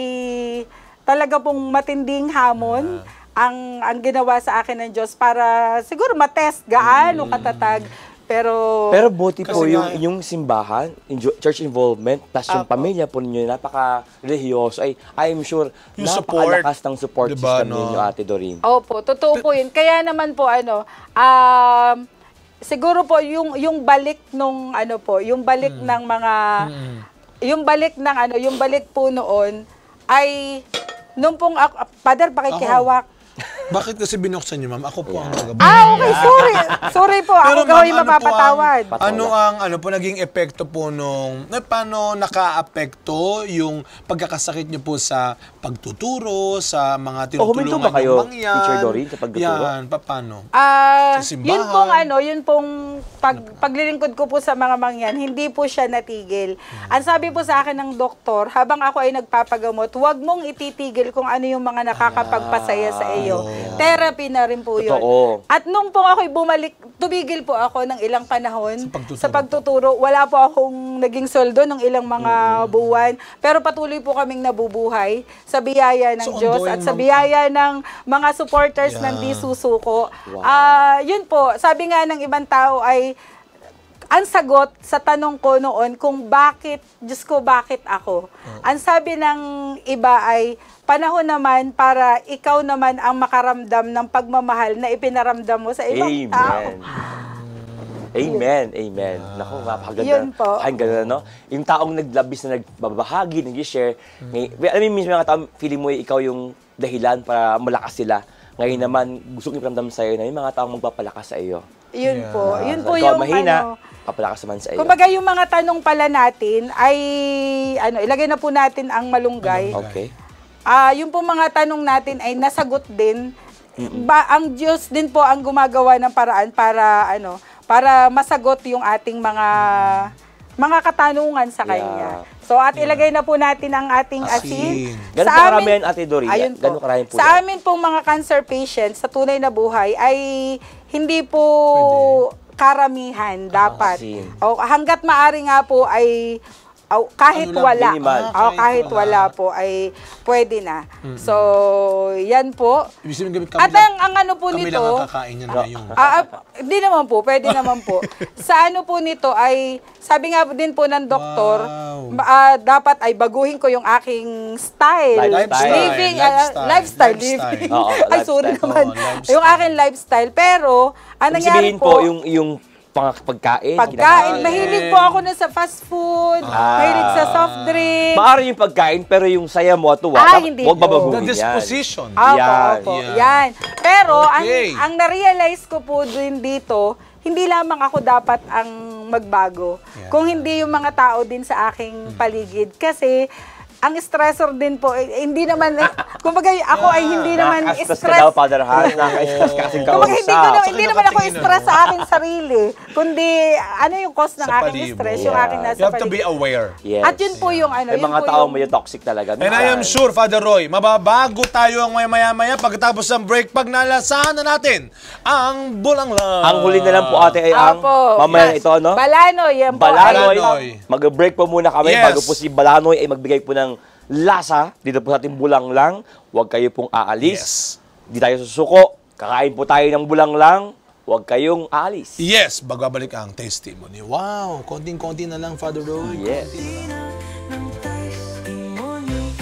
D: talaga pong matinding hamon ang ginawa sa akin ng Diyos para siguro matest gaano katatag. Pero
A: buti po yung simbahan, church involvement, plus yung pamilya po ninyo, napaka-religyoso. I'm sure, napakalakas ng support system ninyo, Ate Doreen.
D: Opo, totoo po yun. Kaya naman po, siguro po yung balik nung yung balik ng mga yung balik po noon ay nung pong Father, pakikihawak.
B: Bakit kasi binuksan niyo, ma'am? Ako po ang nagabot.
D: Okay, sorry. Sorry po, ako gawin mapapatawad.
B: Ano po naging epekto po paano naka-apekto yung pagkakasakit niyo po sa pagtuturo, sa mga tinutulungan
A: kayo,
B: ng mangyan?
A: Teacher Doreen, sa pagtuturo?
B: Yan, paano?
D: Yun pong paglilingkod ko po sa mga mangyan, hindi po siya natigil. Ang sabi po sa akin ng doktor, habang ako ay nagpapagamot, huwag mong ititigil kung ano yung mga nakakapagpasaya sa iyo. Therapy na rin po yun. At nung po ako'y bumalik, tumigil po ako ng ilang panahon sa pagtuturo. Wala po akong naging sweldo ng ilang mga buwan. Pero patuloy po kaming nabubuhay sa biyaya ng Diyos at sa biyaya ng mga supporters ng Di Susuko. Yun po, sabi nga ng ibang tao ay ang sagot sa tanong ko noon kung bakit, Diyos ko, bakit ako? Ang sabi ng iba ay, panahon naman para ikaw naman ang makaramdam ng pagmamahal na ipinaramdam mo sa ibang tao.
A: Amen. Naku, napakaganda.
D: Yun po.
A: Ang ganda, no? Yung taong naglabis na nagbabahagi, nag-share. Alam mo, mga tao, feeling mo ikaw yung dahilan para malakas sila. Ngayon naman, gusto kong iparamdam sa'yo na yung mga taong magpapalakas sa iyo.
D: Yun po. Yun po
A: ikaw
D: yung
A: mahina, papalakas naman sa iyo.
D: Kumbaga yung mga tanong pala natin ay, ilagay na po natin ang malunggay.
A: Okay.
D: Yung po mga tanong natin ay nasagot din. Ang Diyos din po ang gumagawa ng paraan para para masagot yung ating mga mga katanungan sa kanya. So, at ilagay na po natin ang ating asin.
A: Ganun po karamihan, Ate Doria?
D: Ayun po.
A: Ganun karamihan po
D: Sa
A: yan?
D: amin pong mga cancer patients, sa tunay na buhay, ay hindi po karamihan dapat.
A: Asin.
D: O, hanggat maaari nga po ay kahit
B: Ano lang,
D: wala.
A: minimal.
D: Kahit wala po ay pwede na. So, yan po.
B: Ibig sabihin, kami
D: At
B: lang-
D: ang ano po
B: kami
D: nito,
B: lang ang kakain yan ngayon.
D: hindi naman po, pwede naman po. Sa ano po nito ay, sabi nga din po ng doktor, dapat ay baguhin ko yung aking style.
A: Lifestyle.
D: Lifestyle.
B: Lifestyle.
A: Oo,
D: Ay, sorry
A: lifestyle.
D: naman.
B: lifestyle.
D: Yung aking lifestyle. Pero, ang
A: Ibig
D: nangyari
A: sabihin po, yung pagkain.
D: pagkain. Mahilig po ako na sa fast food. Mahilig sa soft drink.
A: Maaari yung pagkain, pero yung saya mo at tuwa,
D: Hindi
A: huwag
D: po.
A: babaguhin
B: The
A: yan.
B: disposition.
D: Opo.
B: Yan.
D: Yan. Pero,
B: Okay.
D: ang na-realize ko po din dito, hindi lamang ako dapat ang magbago.
B: Yeah.
D: Kung hindi yung mga tao din sa aking paligid. Kasi, ang stressor din po, hindi naman, kumbaga ako ay hindi naman
A: Nakaka-stress ka
D: stress.
A: daw, Father Hans. Nakaka-stress ka kasing
D: Kumbaga
A: kausap.
D: hindi naman ako stress sa aking sarili. Kundi, ano yung cause ng
B: Sa
D: aking
B: palibot.
D: stress, yung aking nasa
B: You have to be
D: paligid.
B: aware.
A: Yes.
D: At yun po yung ano,
A: May
D: yun
A: mga
D: po
A: tao
D: yung-
A: medyo toxic talaga.
B: And I am sure, Father Roy, mababago tayo ang maya-maya pagkatapos ng break pag nalasahan na natin ang bulanglang.
A: Ang huli na lang po, ate, ay ang
D: Opo.
A: mamaya
D: Yes.
A: ito, no?
D: Balanoy, yan po.
A: Balanoy.
B: Balanoy.
A: Mag-break po muna kami
B: Yes.
A: bago po si Balanoy ay magbigay po ng lasa dito po sa ating bulanglang. Huwag kayo pong aalis.
B: Yes.
A: Di tayo susuko. Kakain po tayo ng bulanglang. Huwag kayong aalis.
B: Yes, bagbabalik ang testimony. Wow, konting-konti na lang, Father Roy.
A: Yes.
C: ng testimony.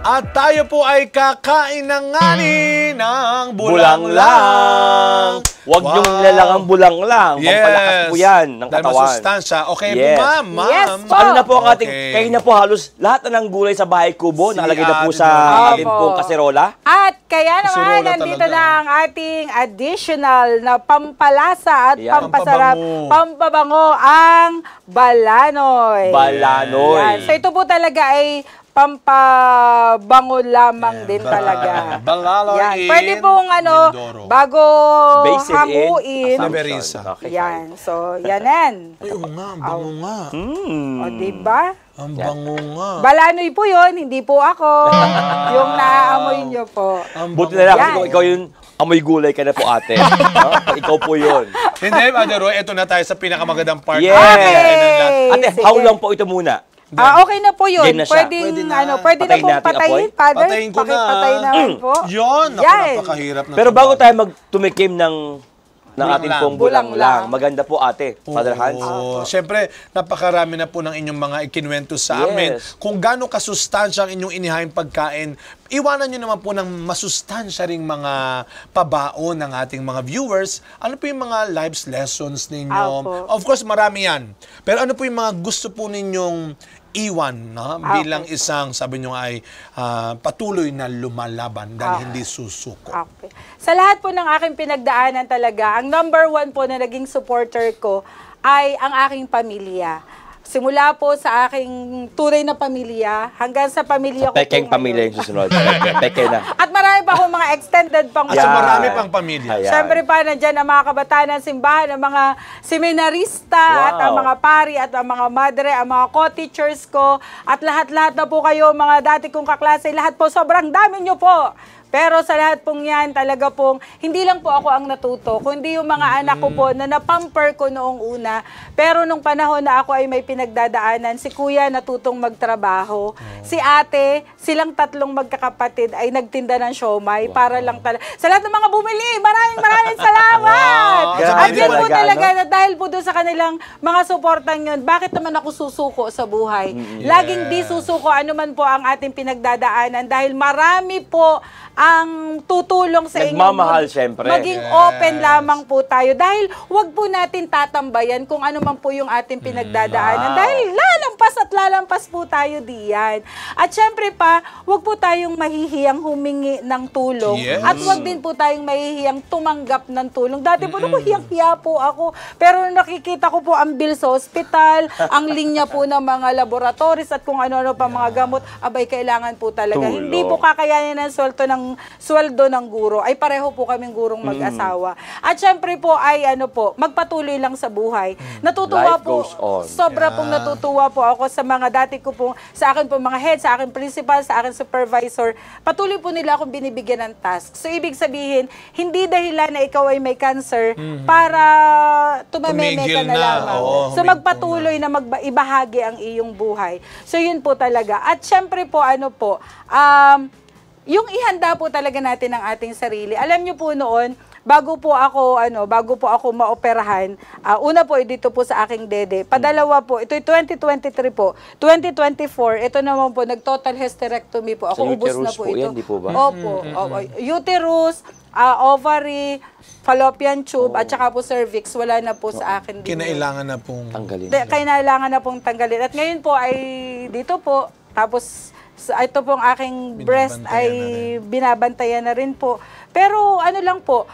B: At tayo po ay kakain ng ngani ng
A: Bulanglang. Huwag
B: Wow.
A: niyong nilalang bulanglang. Pampalakas po yan ng
B: Dahil
A: katawan.
B: masustansya. Okay
A: Yes.
B: po, ma'am.
D: Yes
A: So, ano na po ang ating,
B: Okay.
A: kayo na po halos lahat na ng gulay sa bahay kubo,
B: Si
A: nakalagay na po
B: Ate
A: sa
B: Doria.
A: ating pong kaserola.
D: At kaya naman,
B: Kaserola
D: nandito
B: talaga.
D: na ang ating additional na pampalasa at
A: Yan.
D: pampasarap,
B: Pampabango.
D: pampabango ang balanoy.
A: Balanoy.
D: Yan. So ito po talaga ay pampabango lamang din talaga.
B: Balaloy
D: Yan.
B: in
D: Pwede pong
B: Mindoro.
D: bago
A: Basil in
D: hanguin.
A: Assumption.
B: Berisa.
A: Okay.
D: Yan. So, yan.
B: Ay, oo nga, ang bango nga.
A: Mm.
D: O, diba?
B: Ang bango nga.
D: Balanoy po yun, hindi po ako. Yung naaamoy nyo po.
B: Ang
A: Buti
B: bango.
A: na lang kasi
D: Yan.
A: kung ikaw yung amoy gulay ka na po, ate. No? Ikaw po yun.
B: Hindi, Father Roy, ito na tayo sa pinakamagandang part.
A: Yes.
D: Okay.
A: Ate,
D: Sige.
A: how long po ito muna?
D: Okay na po yun.
A: Game na siya.
D: Pwede
B: Pwede na.
D: na. Pwede na
A: Patayin
D: pong
A: natin,
D: patayin,
A: apoy?
D: Father.
B: Patayin ko na.
D: Pakipatay naman po.
B: Yun, naku,
D: Yan.
B: napakahirap na.
A: Pero
B: ito,
A: bago
B: Father.
A: tayo magtumikim ng ating pong
D: Bulanglang.
A: bulanglang, maganda po, ate, Father Hans.
B: Oo. Siyempre, napakarami na po ng inyong mga ikinwento sa
A: Yes.
B: amin. Kung gaano kasustansya ang inyong inihaing pagkain, iwanan nyo naman po ng masustansya ring mga pabaon ng ating mga viewers. Ano po yung mga lives lessons ninyo?
D: Opo.
B: Of course, marami yan. Pero ano po yung mga gusto po ninyong iwan, no? Bilang isang, sabi nyo ay patuloy na lumalaban dahil hindi susuko.
D: Okay. Sa lahat po ng aking pinagdaanan talaga, ang number one po na naging supporter ko ay ang aking pamilya. Simula po sa aking tunay na pamilya hanggang sa pamilya ko
A: Pekeng
D: po
A: pamilya
D: ngayon.
A: yung susunod. Peke na.
D: At marami pa akong mga extended pang
B: At sa
A: Yan.
B: marami pang pamilya.
A: Ayan.
D: Siyempre pa, nandyan ang mga kabataan ng simbahan, ang mga seminarista,
A: Wow.
D: at ang mga pari, at ang mga madre, ang mga co-teachers ko, at lahat-lahat na po kayo, mga dati kong kaklase, lahat po, sobrang dami nyo po. Pero sa lahat pong yan, talaga pong, hindi lang po ako ang natuto, kundi yung mga anak ko po na napamper ko noong una. Pero nung panahon na ako ay may pinagdadaanan, si kuya natutong magtrabaho. Si ate, silang tatlong magkakapatid ay nagtinda ng siomay para lang talaga. Sa lahat ng mga bumili, maraming salamat!
B: Wow.
A: Grabe
D: At yun po
A: talaga,
D: talaga,
A: no?
D: na dahil po doon sa kanilang mga suportang yun, bakit naman ako susuko sa buhay? Laging di susuko, ano man po ang ating pinagdadaanan dahil marami po ang tutulong sa inyo.
A: Nagmamahal, syempre.
D: Maging open lamang po tayo dahil wag po natin tatambayan kung ano man po yung ating pinagdadaanan
A: Wow.
D: dahil lalampas po tayo diyan. At syempre pa, wag po tayong mahihiyang humingi ng tulong
B: Yes.
D: at wag din po tayong mahihiyang tumanggap ng tulong. Dati po, naku, hiyang-hiya po ako. Pero Pero nakikita ko po ang bill sa ospital, ang linya po ng mga laboratories at kung ano-ano pa mga gamot, abay kailangan po talaga.
A: Tulong.
D: Hindi po kakayanin ng sweldo ng guro. Ay pareho po kaming gurong mag-asawa. At syempre po ay magpatuloy lang sa buhay. Natutuwa
A: Life
D: po,
A: goes on.
D: sobra pong natutuwa po ako sa mga dati ko po, sa akin po mga head, sa akin principal, sa akin supervisor. Patuloy po nila akong binibigyan ng task. So ibig sabihin, hindi dahilan na ikaw ay may cancer para tumameme ka
B: Tumigil
D: na
B: na.
D: lamang.
B: Oo,
D: So magpatuloy na ibahagi ang iyong buhay. So yun po talaga. At syempre po, yung ihanda po talaga natin ang ating sarili. Alam niyo po noon, bago po ako maoperahan, una po dito po sa aking dede. Padalawa po, ito'y 2023 po. 2024, ito naman po, nag-total hysterectomy po. Ako
A: Sa
D: ubos na
A: uterus
D: po
A: po
D: ito.
A: yan, di po ba?
D: Opo. Uterus, ovary, fallopian tube, at saka po cervix, wala na po sa akin.
B: Kinailangan na pong
A: Tanggalin.
D: Kailangan na pong tanggalin. At ngayon po ay dito po, tapos ito pong aking breast
B: Binabantayan
D: ay
B: na
D: binabantayan na rin po. Pero lang po,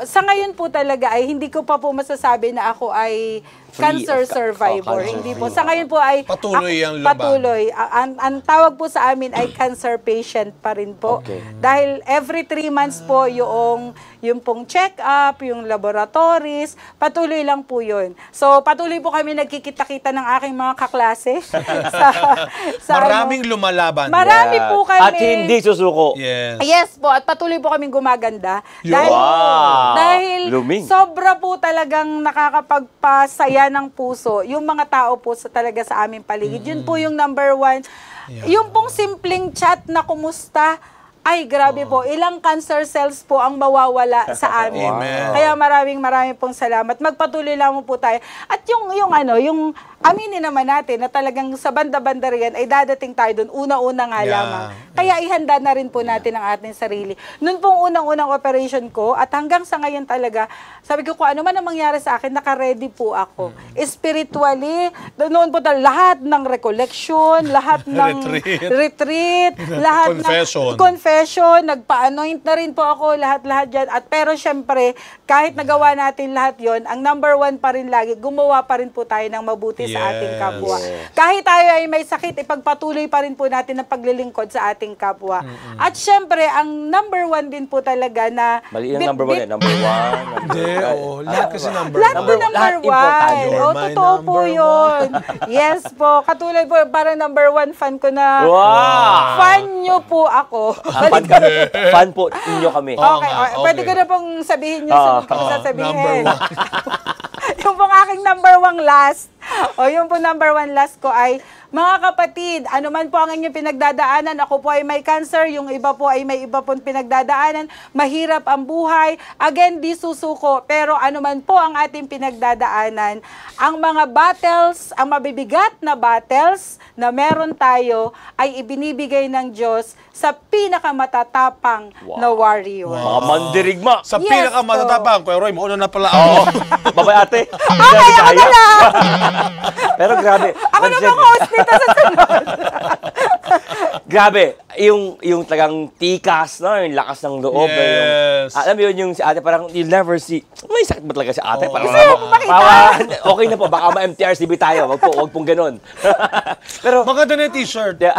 D: sa ngayon po talaga ay hindi ko pa po masasabi na ako ay cancer survivor.
A: cancer
D: Hindi
A: free.
D: po. Sa ngayon po ay
B: Patuloy ang laban.
D: patuloy. Ang tawag po sa amin ay cancer patient pa rin po.
A: Okay.
D: Dahil every 3 months po yung pong check-up, yung laboratories, patuloy lang po yun. So, patuloy po kami nagkikita-kita ng aking mga kaklase.
B: maraming lumalaban.
D: Marami
A: Yes.
D: po kami.
A: At hindi susuko.
B: Yes.
D: Yes po, at patuloy po kaming gumaganda.
B: Yun.
D: Dahil
A: Luming.
D: sobra po talagang nakakapagpasaya ng puso yung mga tao po talaga sa aming paligid. Yun po yung number 1. Yung pong simpleng chat na kumusta, ay grabe po, ilang cancer cells po ang mawawala sa amin.
B: Amen.
D: Kaya maraming pong salamat. Magpatuloy lang po tayo. At yung aminin naman natin na talagang sa banda-banda rin ay dadating tayo doon, una-una nga lamang. Kaya ihanda na rin po natin ang ating sarili. Noon pong unang-unang operation ko, at hanggang sa ngayon talaga, sabi ko kung ano man ang mangyari sa akin, naka-ready po ako. Spiritually, noon po lahat ng recollection, lahat ng retreat, lahat
B: Confession.
D: ng confession, nagpa-anoint na rin po ako, lahat-lahat dyan. At pero syempre, kahit nagawa natin lahat yon, ang number 1 pa rin lagi, gumawa pa rin po tayo ng mabuti sa ating kapwa. Kahit tayo ay may sakit, ipagpatuloy pa rin po natin ang paglilingkod sa ating kapwa. At syempre, ang number 1 din po talaga na...
A: Mali yung number 1 eh. Number 1.
B: Hindi, oo. Lahat kasi number
D: Lahat po
B: 1.
D: number
A: importante.
D: 1.
B: You're my
D: Totoo po
B: number
D: yun. Yes po. Katulad po, parang number 1 fan ko na...
A: Wow!
D: Fan nyo po ako.
A: Fan po inyo kami.
D: Okay,
B: nga,
D: okay. Pwede
B: okay.
D: ko na pong sabihin yung sunod ko sasabihin.
B: number 1.
D: Yung pong aking number 1 last. Yung pong number 1 last ko ay, mga kapatid, ano man po ang inyong pinagdadaanan, ako po ay may cancer, yung iba po ay may iba pong pinagdadaanan, mahirap ang buhay, again, di susuko, pero ano man po ang ating pinagdadaanan, ang mga battles, ang mabibigat na battles na meron tayo ay ibinibigay ng Diyos sa pinakamatatapang na warrior.
A: Mga mandirigma.
B: Sa
D: Yes,
B: pinakamatatapang, Kuya Roy, mauna na pala ako.
A: Babay ate.
D: Okay, ako na lang!
A: Pero grabe.
D: Ako na bang host dito sa sunod?
A: Grabe. Yung talagang tikas, no? Yung lakas ng loob.
B: Yes.
A: Alam mo yun, yung si ate parang you'll never see. May sakit ba talaga si ate? Parang,
D: Gusto mo makita?
A: okay na po. Baka ma-MTRCB tayo. Wag pong ganun. Pero,
B: Maganda na yung t-shirt.
A: yeah.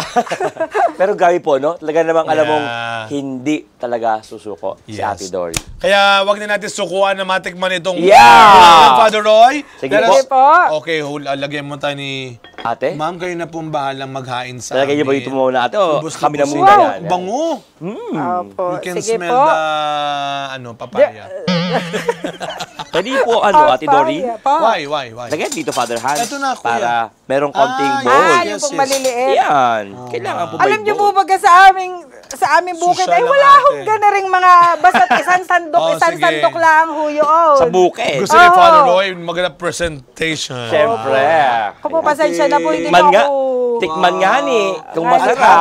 A: Pero grabe po, no? Talaga namang alam mong
B: Yeah.
A: hindi talaga susuko si
B: Yes.
A: Ate Dory.
B: Kaya wag na natin sukuan na matikman itong
A: Yeah!
B: Father Roy.
A: Sige
B: Let
A: po.
B: us-
D: Sige po.
B: Okay, lagyan mo tayo ni...
A: Ate?
B: Ma'am, kayo na pong bahalang maghain sa
A: Talaga niyo ba dito muna ate? O
B: Ubus na
A: kami na
B: po
A: muna
B: sila.
A: yan?
B: Bango.
D: Opo.
B: You can
D: Sige
B: smell
D: po.
B: the papaya.
A: Pwede po, Ate Dory?
B: Why?
A: Lagyan dito, Father Hans.
B: Eto na, kuya.
A: Para merong konting
B: Ah,
A: bowl.
D: Ah,
B: Yes,
D: yung pong
B: yes.
D: maliliit.
A: Yan. Kailangan po
D: Alam
A: may
D: niyo po
A: bowl.
D: baga sa aming bukid
B: Social
D: ay wala
B: lang
D: akong
B: ate.
D: ganaring mga basta't isang sandok,
B: Oh,
D: isang
B: sige.
D: sandok lang huyoon.
A: Sa bukid.
B: Gusto ni
D: Oo.
B: Father Roy, maganda presentation.
A: Siyempre.
D: Ako po, pasensya na po, hindi
A: Tikman
D: po
A: nga.
D: ako...
A: Tikman nga ni. Kung
D: At
B: At
A: masarap.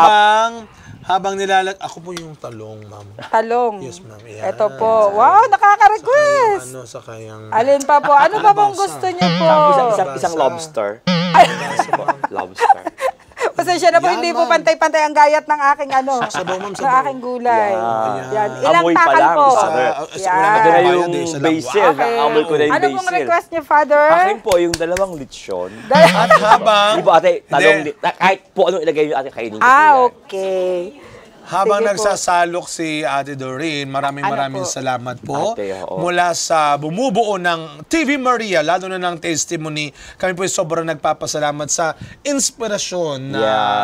B: habang ako po yung talong, ma'am.
D: Talong.
B: Yes, ma'am. Yan.
D: Ito po. Wow, nakaka-request.
B: Ano, sa kayang...
D: Alin pa po? Ano pa pong gusto niyo po?
A: Isang lobster. Lobster.
D: Pasensya na po,
B: Yan,
D: hindi po
B: ma'am.
D: pantay-pantay ang gayat ng aking
B: Sabaw, ma'am,
D: ng
B: sabaw.
D: aking gulay.
A: Yan.
D: Yan. Ilang
A: Amoy pa
D: takal
A: lang,
D: po?
A: Father.
D: Yan.
A: Ito na
B: Bayad,
A: yung
B: isa lang.
A: basil.
D: Okay.
A: Naamoy ko na yung
D: Ano
A: basil.
D: pong request niyo, Father?
A: Akin po, yung dalawang lechon.
B: At habang,
A: Di ba ate, talong,
B: Hindi.
A: kahit po anong ilagay nyo ate, kainin ko po yan.
D: Okay.
B: habang
D: Sige po.
B: nagsasalok si Ate Doreen, maraming
D: Ano po?
B: salamat po.
A: Ate, oo.
B: Mula sa bumubuo ng TV Maria, lalo na ng testimony, kami po ay sobrang nagpapasalamat sa inspirasyon na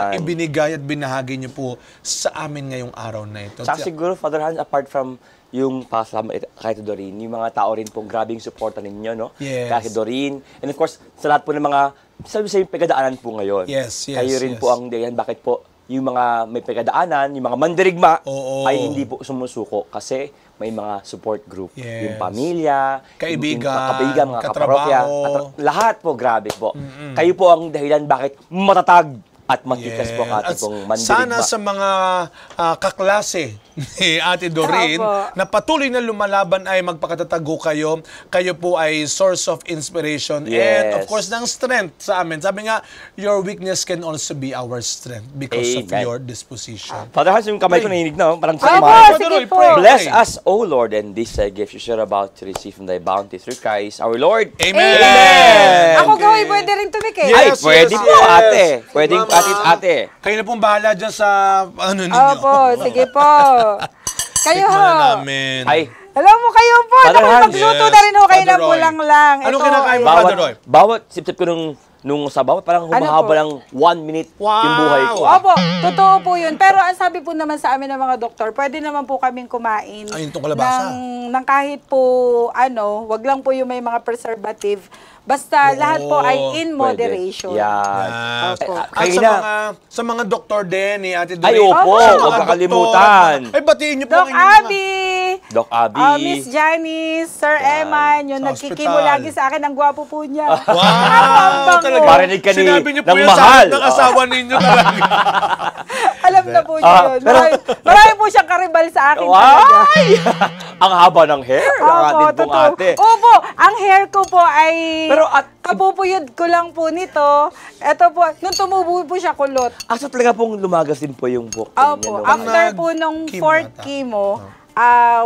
A: Yan.
B: ibinigay at binahagi niyo po sa amin ngayong araw na ito.
A: Tsaka siguro, Father Hans, apart from yung pasama kay Doreen, yung mga tao rin po, grabing suporta ninyo, no?
B: Yes.
A: Kay Doreen. And of course, sa lahat po ng mga, sabi sa yung pegadaanan po ngayon.
B: Yes, yes,
A: Kayo rin
B: yes.
A: po ang dahilan bakit po yung mga may pegadaanan, yung mga mandirigma,
B: Oo.
A: ay hindi po sumusuko kasi may mga support group.
B: Yes.
A: Yung pamilya,
B: Kaibigan,
A: yung kaibigan, mga
B: katrabaho.
A: kaparokya, lahat po, grabe po. Kayo po ang dahilan bakit matatag at matikas po ang ating
B: At
A: pong mandirigma.
B: sana sa mga kaklase ni Ate Doreen
D: Opo.
B: na patuloy na lumalaban ay magpakatatago kayo. Kayo po ay source of inspiration and of
A: Yes.
B: course ng strength sa amin. Sabi nga, your weakness can also be our strength because of
A: Amen.
B: your disposition.
A: Father Hans, yung kamay ko nainig na, parang sa
D: Opo,
A: kamay.
D: sige
B: Roy,
D: po.
B: pray.
A: Bless us, O Lord, and this gift you are about to receive from thy bounty through Christ, our Lord.
B: Amen!
A: Amen.
D: Ako gawin, pwede rin tumikit.
A: Ay,
B: Yes,
A: pwede
B: yes,
A: po,
B: yes.
A: ate. Pwede
B: Mama,
A: ate.
B: Kayo na pong bahala dyan sa ano ninyo.
D: Opo, sige po. Kayo ho.
B: Tikman na namin.
A: Ay,
D: Alam mo kayo po,
A: Father
D: naku,
A: Hans.
D: magluto
B: Yes,
D: na rin ho kayo
B: Father
D: ng
B: Roy.
D: bulang lang.
B: Anong
D: Ito,
B: kinakain mo,
D: ay-
B: Father Roy?
A: bawat sip-sip ko nung sabaw, parang humahaba
D: po?
A: lang 1 minute
B: Wow.
A: yung buhay ko.
D: Opo, totoo po yun. Pero ang sabi po naman sa amin ng mga doktor, pwede naman po kaming kumain
B: Ay, yung kalabasa.
D: ng kahit po, wag lang po yung may mga preservative. Basta lahat po ay in
A: Pwede.
D: moderation.
A: Yan.
B: Yes.
D: Opo.
B: At
A: Kayo
B: sa
A: na.
B: sa mga doktor din ni Ate
A: Ay,
B: Doreen.
A: opo,
B: Sa mga
A: huwag
B: doktor,
A: kakalimutan.
B: Ay, batiin niyo po
D: Doc
B: ang inyong mga-
D: Abby,
A: Doc Abby.
D: Miss Janice, Sir
A: Yan.
D: Eman, yung
B: Sa
D: nagkikimo
B: hospital.
D: lagi sa akin, ang gwapo po niya.
B: Wow!
D: Ang
B: Talaga.
A: Parinig ka ni-
B: Sinabi niyo po
A: ng
B: yun sa
A: mahal.
B: ng asawa ninyo talaga.
D: Alam na po niya yun. Marami po siyang karibal sa akin talaga.
A: Ay! Ang haba ng hair ng ating pong
D: totoo.
A: ate.
D: Opo, ang hair ko po ay
A: Pero
D: kapupuyod ko lang po nito. Ito po, nung tumubo po siya kulot.
A: asa talaga pong lumagas din po yung buhok po
D: Opo,
A: ninyo.
D: after po nung
B: Chemo
D: fourth
B: yata.
D: chemo,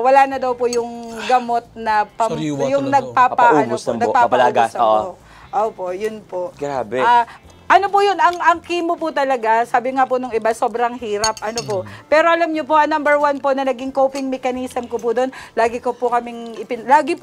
D: wala na daw po yung gamot na
B: Sariwa
D: yung
B: talaga.
A: Papaubos ng buhok, papalagas,
D: ng
A: oo.
D: buhok. Opo, yun po.
A: Grabe.
D: Ano po yun, ang chemo po talaga, sabi nga po nung iba, sobrang hirap. Ano po. Pero alam nyo po, number one po na naging coping mechanism ko po doon, lagi po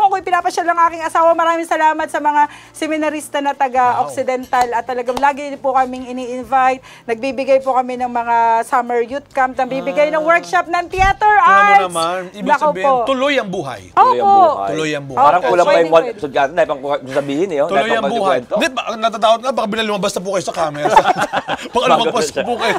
D: ako ipinapasyal ng aking asawa. Maraming salamat sa mga seminarista na taga-Occidental at talagang lagi po kaming ini-invite. Nagbibigay po kami ng mga summer youth camp, nagbibigay ng workshop ng theater
B: Tingnan mo
D: arts.
B: naman, ibig
D: Nako
B: sabihin,
D: po.
B: tuloy ang buhay.
A: Tuloy ang
D: Opo.
A: buhay.
B: Tuloy ang buhay.
A: Parang
D: Opo,
A: kulang pa yung
D: pwede,
A: one
D: pwede.
A: episode ka na, pang sabihin eh.
B: Tuloy ang buhay. Hindi, natatakot nga, baka bila lumabas na po kayo sa camera. Baka lumabas na po kayo.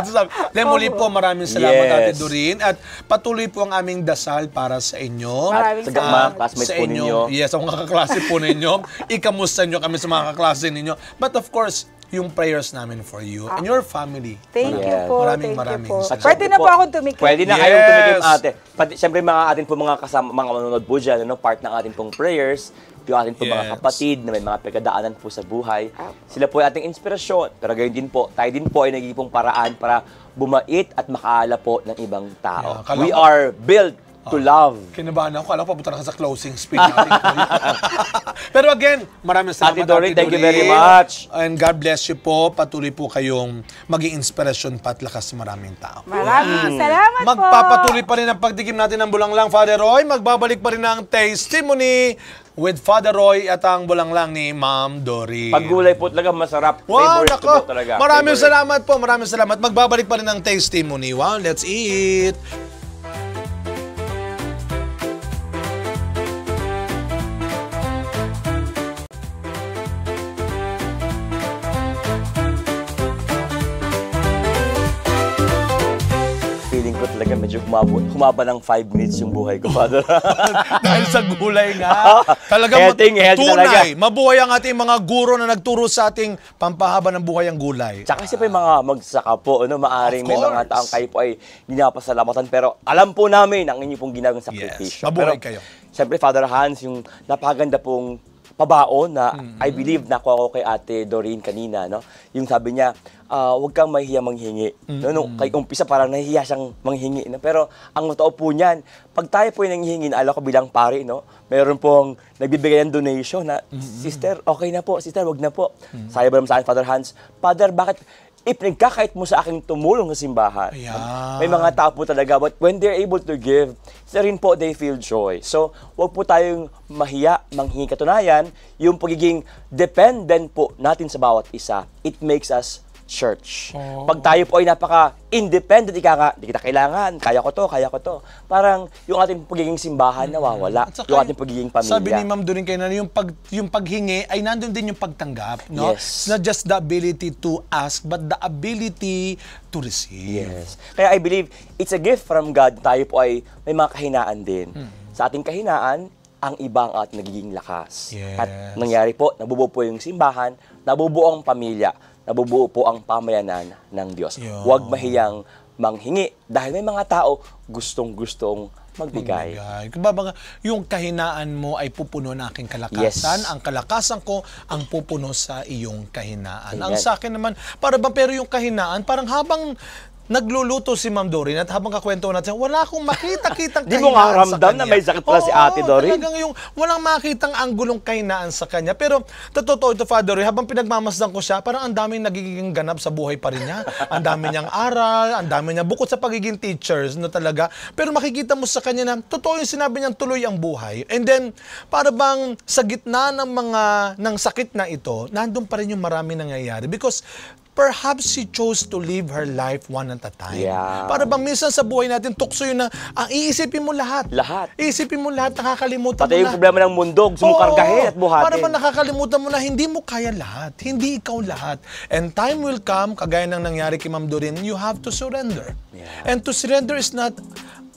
B: Then muli po, maraming salamat
A: Yes.
B: Ate Doreen. At patuloy po ang aming dasal para sa inyo.
D: Maraming
A: Sa
D: salamat.
A: mga classmates
B: Sa
A: po
B: inyo.
A: ninyo.
B: Yes, sa mga kaklase po ninyo. Ikamusta nyo kami sa mga kaklase ninyo. But of course, yung prayers namin for you and your family.
D: Thank you
A: Yes.
D: po.
B: Maraming
D: Thank you po.
B: salamat.
D: Pwede na po akong tumikit.
A: Pwede na
B: Yes.
A: kayong tumikim, ate. Pati, siyempre, mga atin po mga kasama, mga manonood po dyan, part ng ating pong prayers, yung ating po mga
B: Yes.
A: kapatid na may mga pagkadaanan po sa buhay. Sila po ay ating inspirasyon. Pero gayon din po, tayo din po ay nagiging pong paraan para bumait at makaala po ng ibang tao.
B: Yeah, akala
A: We
B: ko-
A: are built to love.
B: Kinabahan ako. Kala ko papunta na ka sa closing speech natin. Pero again, maraming salamat.
A: Ate Doreen, thank you very
B: Doreen.
A: much.
B: And God bless you po. Patuloy po kayong maging inspirasyon pa at lakas sa maraming tao.
D: Maraming salamat po.
B: Magpapatuloy pa rin ang pagtikim natin ng bulanglang, Father Roy. Magbabalik pa rin ang testimony with Father Roy at ang bulanglang ni Ma'am Doreen.
A: Pag gulay po talaga masarap.
B: Wow,
A: Favorite ko
B: nako.
A: po talaga.
B: Maraming
A: Favorite.
B: salamat po. Maraming salamat. Magbabalik pa rin ang testimony. Wow, let's eat.
A: Feeling ko talaga medyo humaba ng 5 minutes yung buhay ko, Father.
B: Dahil sa gulay nga. Talaga
A: Healthy talaga.
B: tunay. Mabuhay ang ating mga guro na nagturo sa ating pampahaba ng buhay ang gulay.
A: Tsaka kasi yung mga magsaka po, maaring
B: Of
A: may mga
B: course.
A: taong kayo po ay hindi napasalamatan. Pero alam po namin ang inyo pong ginawang sakripisyo.
B: Mabuhay
A: Pero,
B: kayo.
A: Siyempre, Father Hans, yung napakaganda pong pabaon na I believe nakuha ko kay Ate Doreen kanina, no? Yung sabi niya, huwag kang mahihiya manghingi. No, kay umpisa parang nahihiya siyang manghingi. No? Pero ang totoo po niyan, pag tayo po yung nanghihingi, alam ko bilang pari, no, meron pong nagbibigay ng donation na, Sister, okay na po. Sister, wag na po. Sabi ba naman sa akin, Father Hans, Father, bakit ipinagkakait mo sa aking tumulong sa simbahan?
B: Ayan.
A: May mga tao po talaga, but when they're able to give, sila rin po, they feel joy. So, wag po tayong mahiya, manghingi. Katunayan, yung pagiging dependent po natin sa bawat isa, it makes us church. Pag tayo po ay napaka-independent, hindi kita kailangan, kaya ko to. Parang yung ating pagiging simbahan nawawala, yung ating pagiging pamilya.
B: Sabi ni Ma'am Doreen kayo na yung paghingi ay nandun din yung pagtanggap. No?
A: Yes.
B: It's not just the ability to ask, but the ability to receive.
A: Yes. Kaya I believe, it's a gift from God. Tayo po ay may mga kahinaan din. Sa ating kahinaan, ang iba ang ating nagiging lakas.
B: Yes.
A: At nangyari po, nabubuo po yung simbahan, nabubuo ang pamilya, nabubuo po ang pamayanan ng Diyos.
B: Yun.
A: Huwag mahiyang manghingi dahil may mga tao gustong-gustong magbigay.
B: Kumbaga, yung kahinaan mo ay pupuno ng aking kalakasan.
A: Yes.
B: Ang kalakasan ko ang pupuno sa iyong kahinaan.
A: Amen.
B: Ang sa akin naman, pero yung kahinaan, parang habang nagluluto si Ma'am Doreen at habang kakwento natin, wala akong makita-kitang
A: Di
B: kahinaan
A: mo nga
B: sa
A: ramdam
B: kanya.
A: na may sakit pala si Ate Doreen?
B: Talagang yung walang makitang anggulong kahinaan sa kanya. Pero totoo ito, Father Doreen, habang pinagmamasdan ko siya, parang ang daming nagiging ganap sa buhay pa rin niya. Ang dami niyang aral, ang dami niya bukod sa pagiging teachers, no talaga. Pero makikita mo sa kanya na totoo yung sinabi niyang tuloy ang buhay. And then, para bang sa gitna ng sakit na ito, nandun pa rin yung marami nangyayari. Because perhaps she chose to live her life one at a time.
A: Yeah.
B: Para bang minsan sa buhay natin, tukso yun na, iisipin mo lahat.
A: Lahat.
B: Iisipin mo lahat, nakakalimutan
A: Pati
B: mo
A: yung
B: na.
A: problema ng mundo, gusto mong kargahin at buhatin.
B: Para bang nakakalimutan mo na hindi mo kaya lahat. Hindi ikaw lahat. And time will come, kagaya ng nangyari kay Ma'am Doreen, you have to surrender.
A: Yeah.
B: And to surrender is not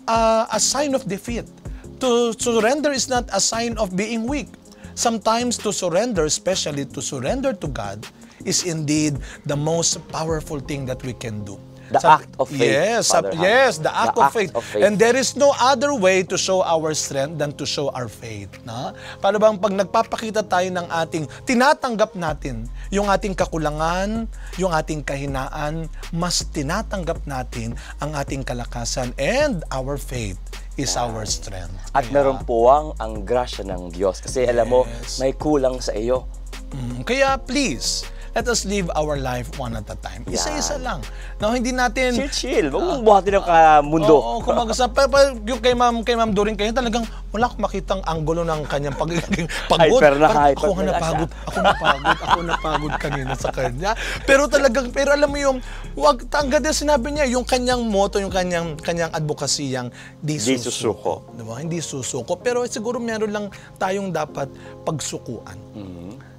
B: a sign of defeat. To surrender is not a sign of being weak. Sometimes to surrender, especially to surrender to God, is indeed the most powerful thing that we can do.
A: The act of faith,
B: Yes,
A: Father Hans.
B: yes, the act of faith.
A: Of faith.
B: And there is no other way to show our strength than to show our faith. Na? Para bang pag nagpapakita tayo ng ating, tinatanggap natin yung ating kakulangan, yung ating kahinaan, mas tinatanggap natin ang ating kalakasan, and our faith is our strength.
A: At meron po ang grasya ng Diyos. Kasi alam mo, may kulang sa iyo.
B: Kaya please, let us live our life one at a time. Isa-isa lang. No, hindi natin
A: Chill. Huwag mong buhatin ng mundo.
B: Oo, kumagasa. Yung kay Ma'am Doreen kayo, talagang wala akong makitang anggulo ng kanyang pagiging pagod.
A: Hyper na
B: Parang
A: hyper
B: ako
A: na
B: napagod. Ako napagod kanina sa kanya. Pero alam mo yung, hanggang din sinabi niya, yung kanyang motto, yung kanyang advokasiyang, di susuko. Diba? Hindi susuko. Pero siguro meron lang tayong dapat pagsukuan.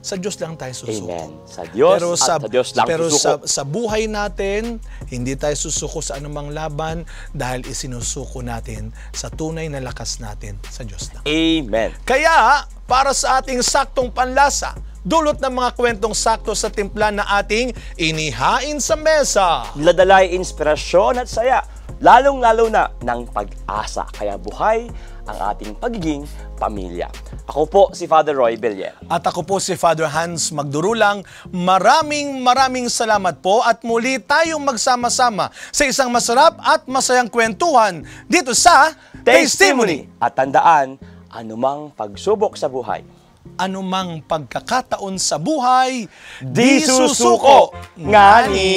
B: Sa Diyos lang tayo susuko.
A: Amen. Sa Diyos at sa Diyos lang susuko.
B: Sa buhay natin, hindi tayo susuko sa anumang laban dahil isinusuko natin sa tunay na lakas natin sa Diyos lang.
A: Amen.
B: Kaya, para sa ating saktong panlasa, dulot ng mga kwentong sakto sa timpla na ating inihain sa mesa.
A: Ladalay inspirasyon at saya, lalong-lalo na ng pag-asa. Kaya buhay ang ating pagiging pamilya. Ako po si Father Roy Belier.
B: At ako po si Father Hans Magdurulang. Maraming salamat po at muli tayong magsama-sama sa isang masarap at masayang kwentuhan dito sa Testimony.
A: At tandaan, anumang pagsubok sa buhay,
B: Anumang pagkakataon sa buhay,
A: di susuko. Ngani!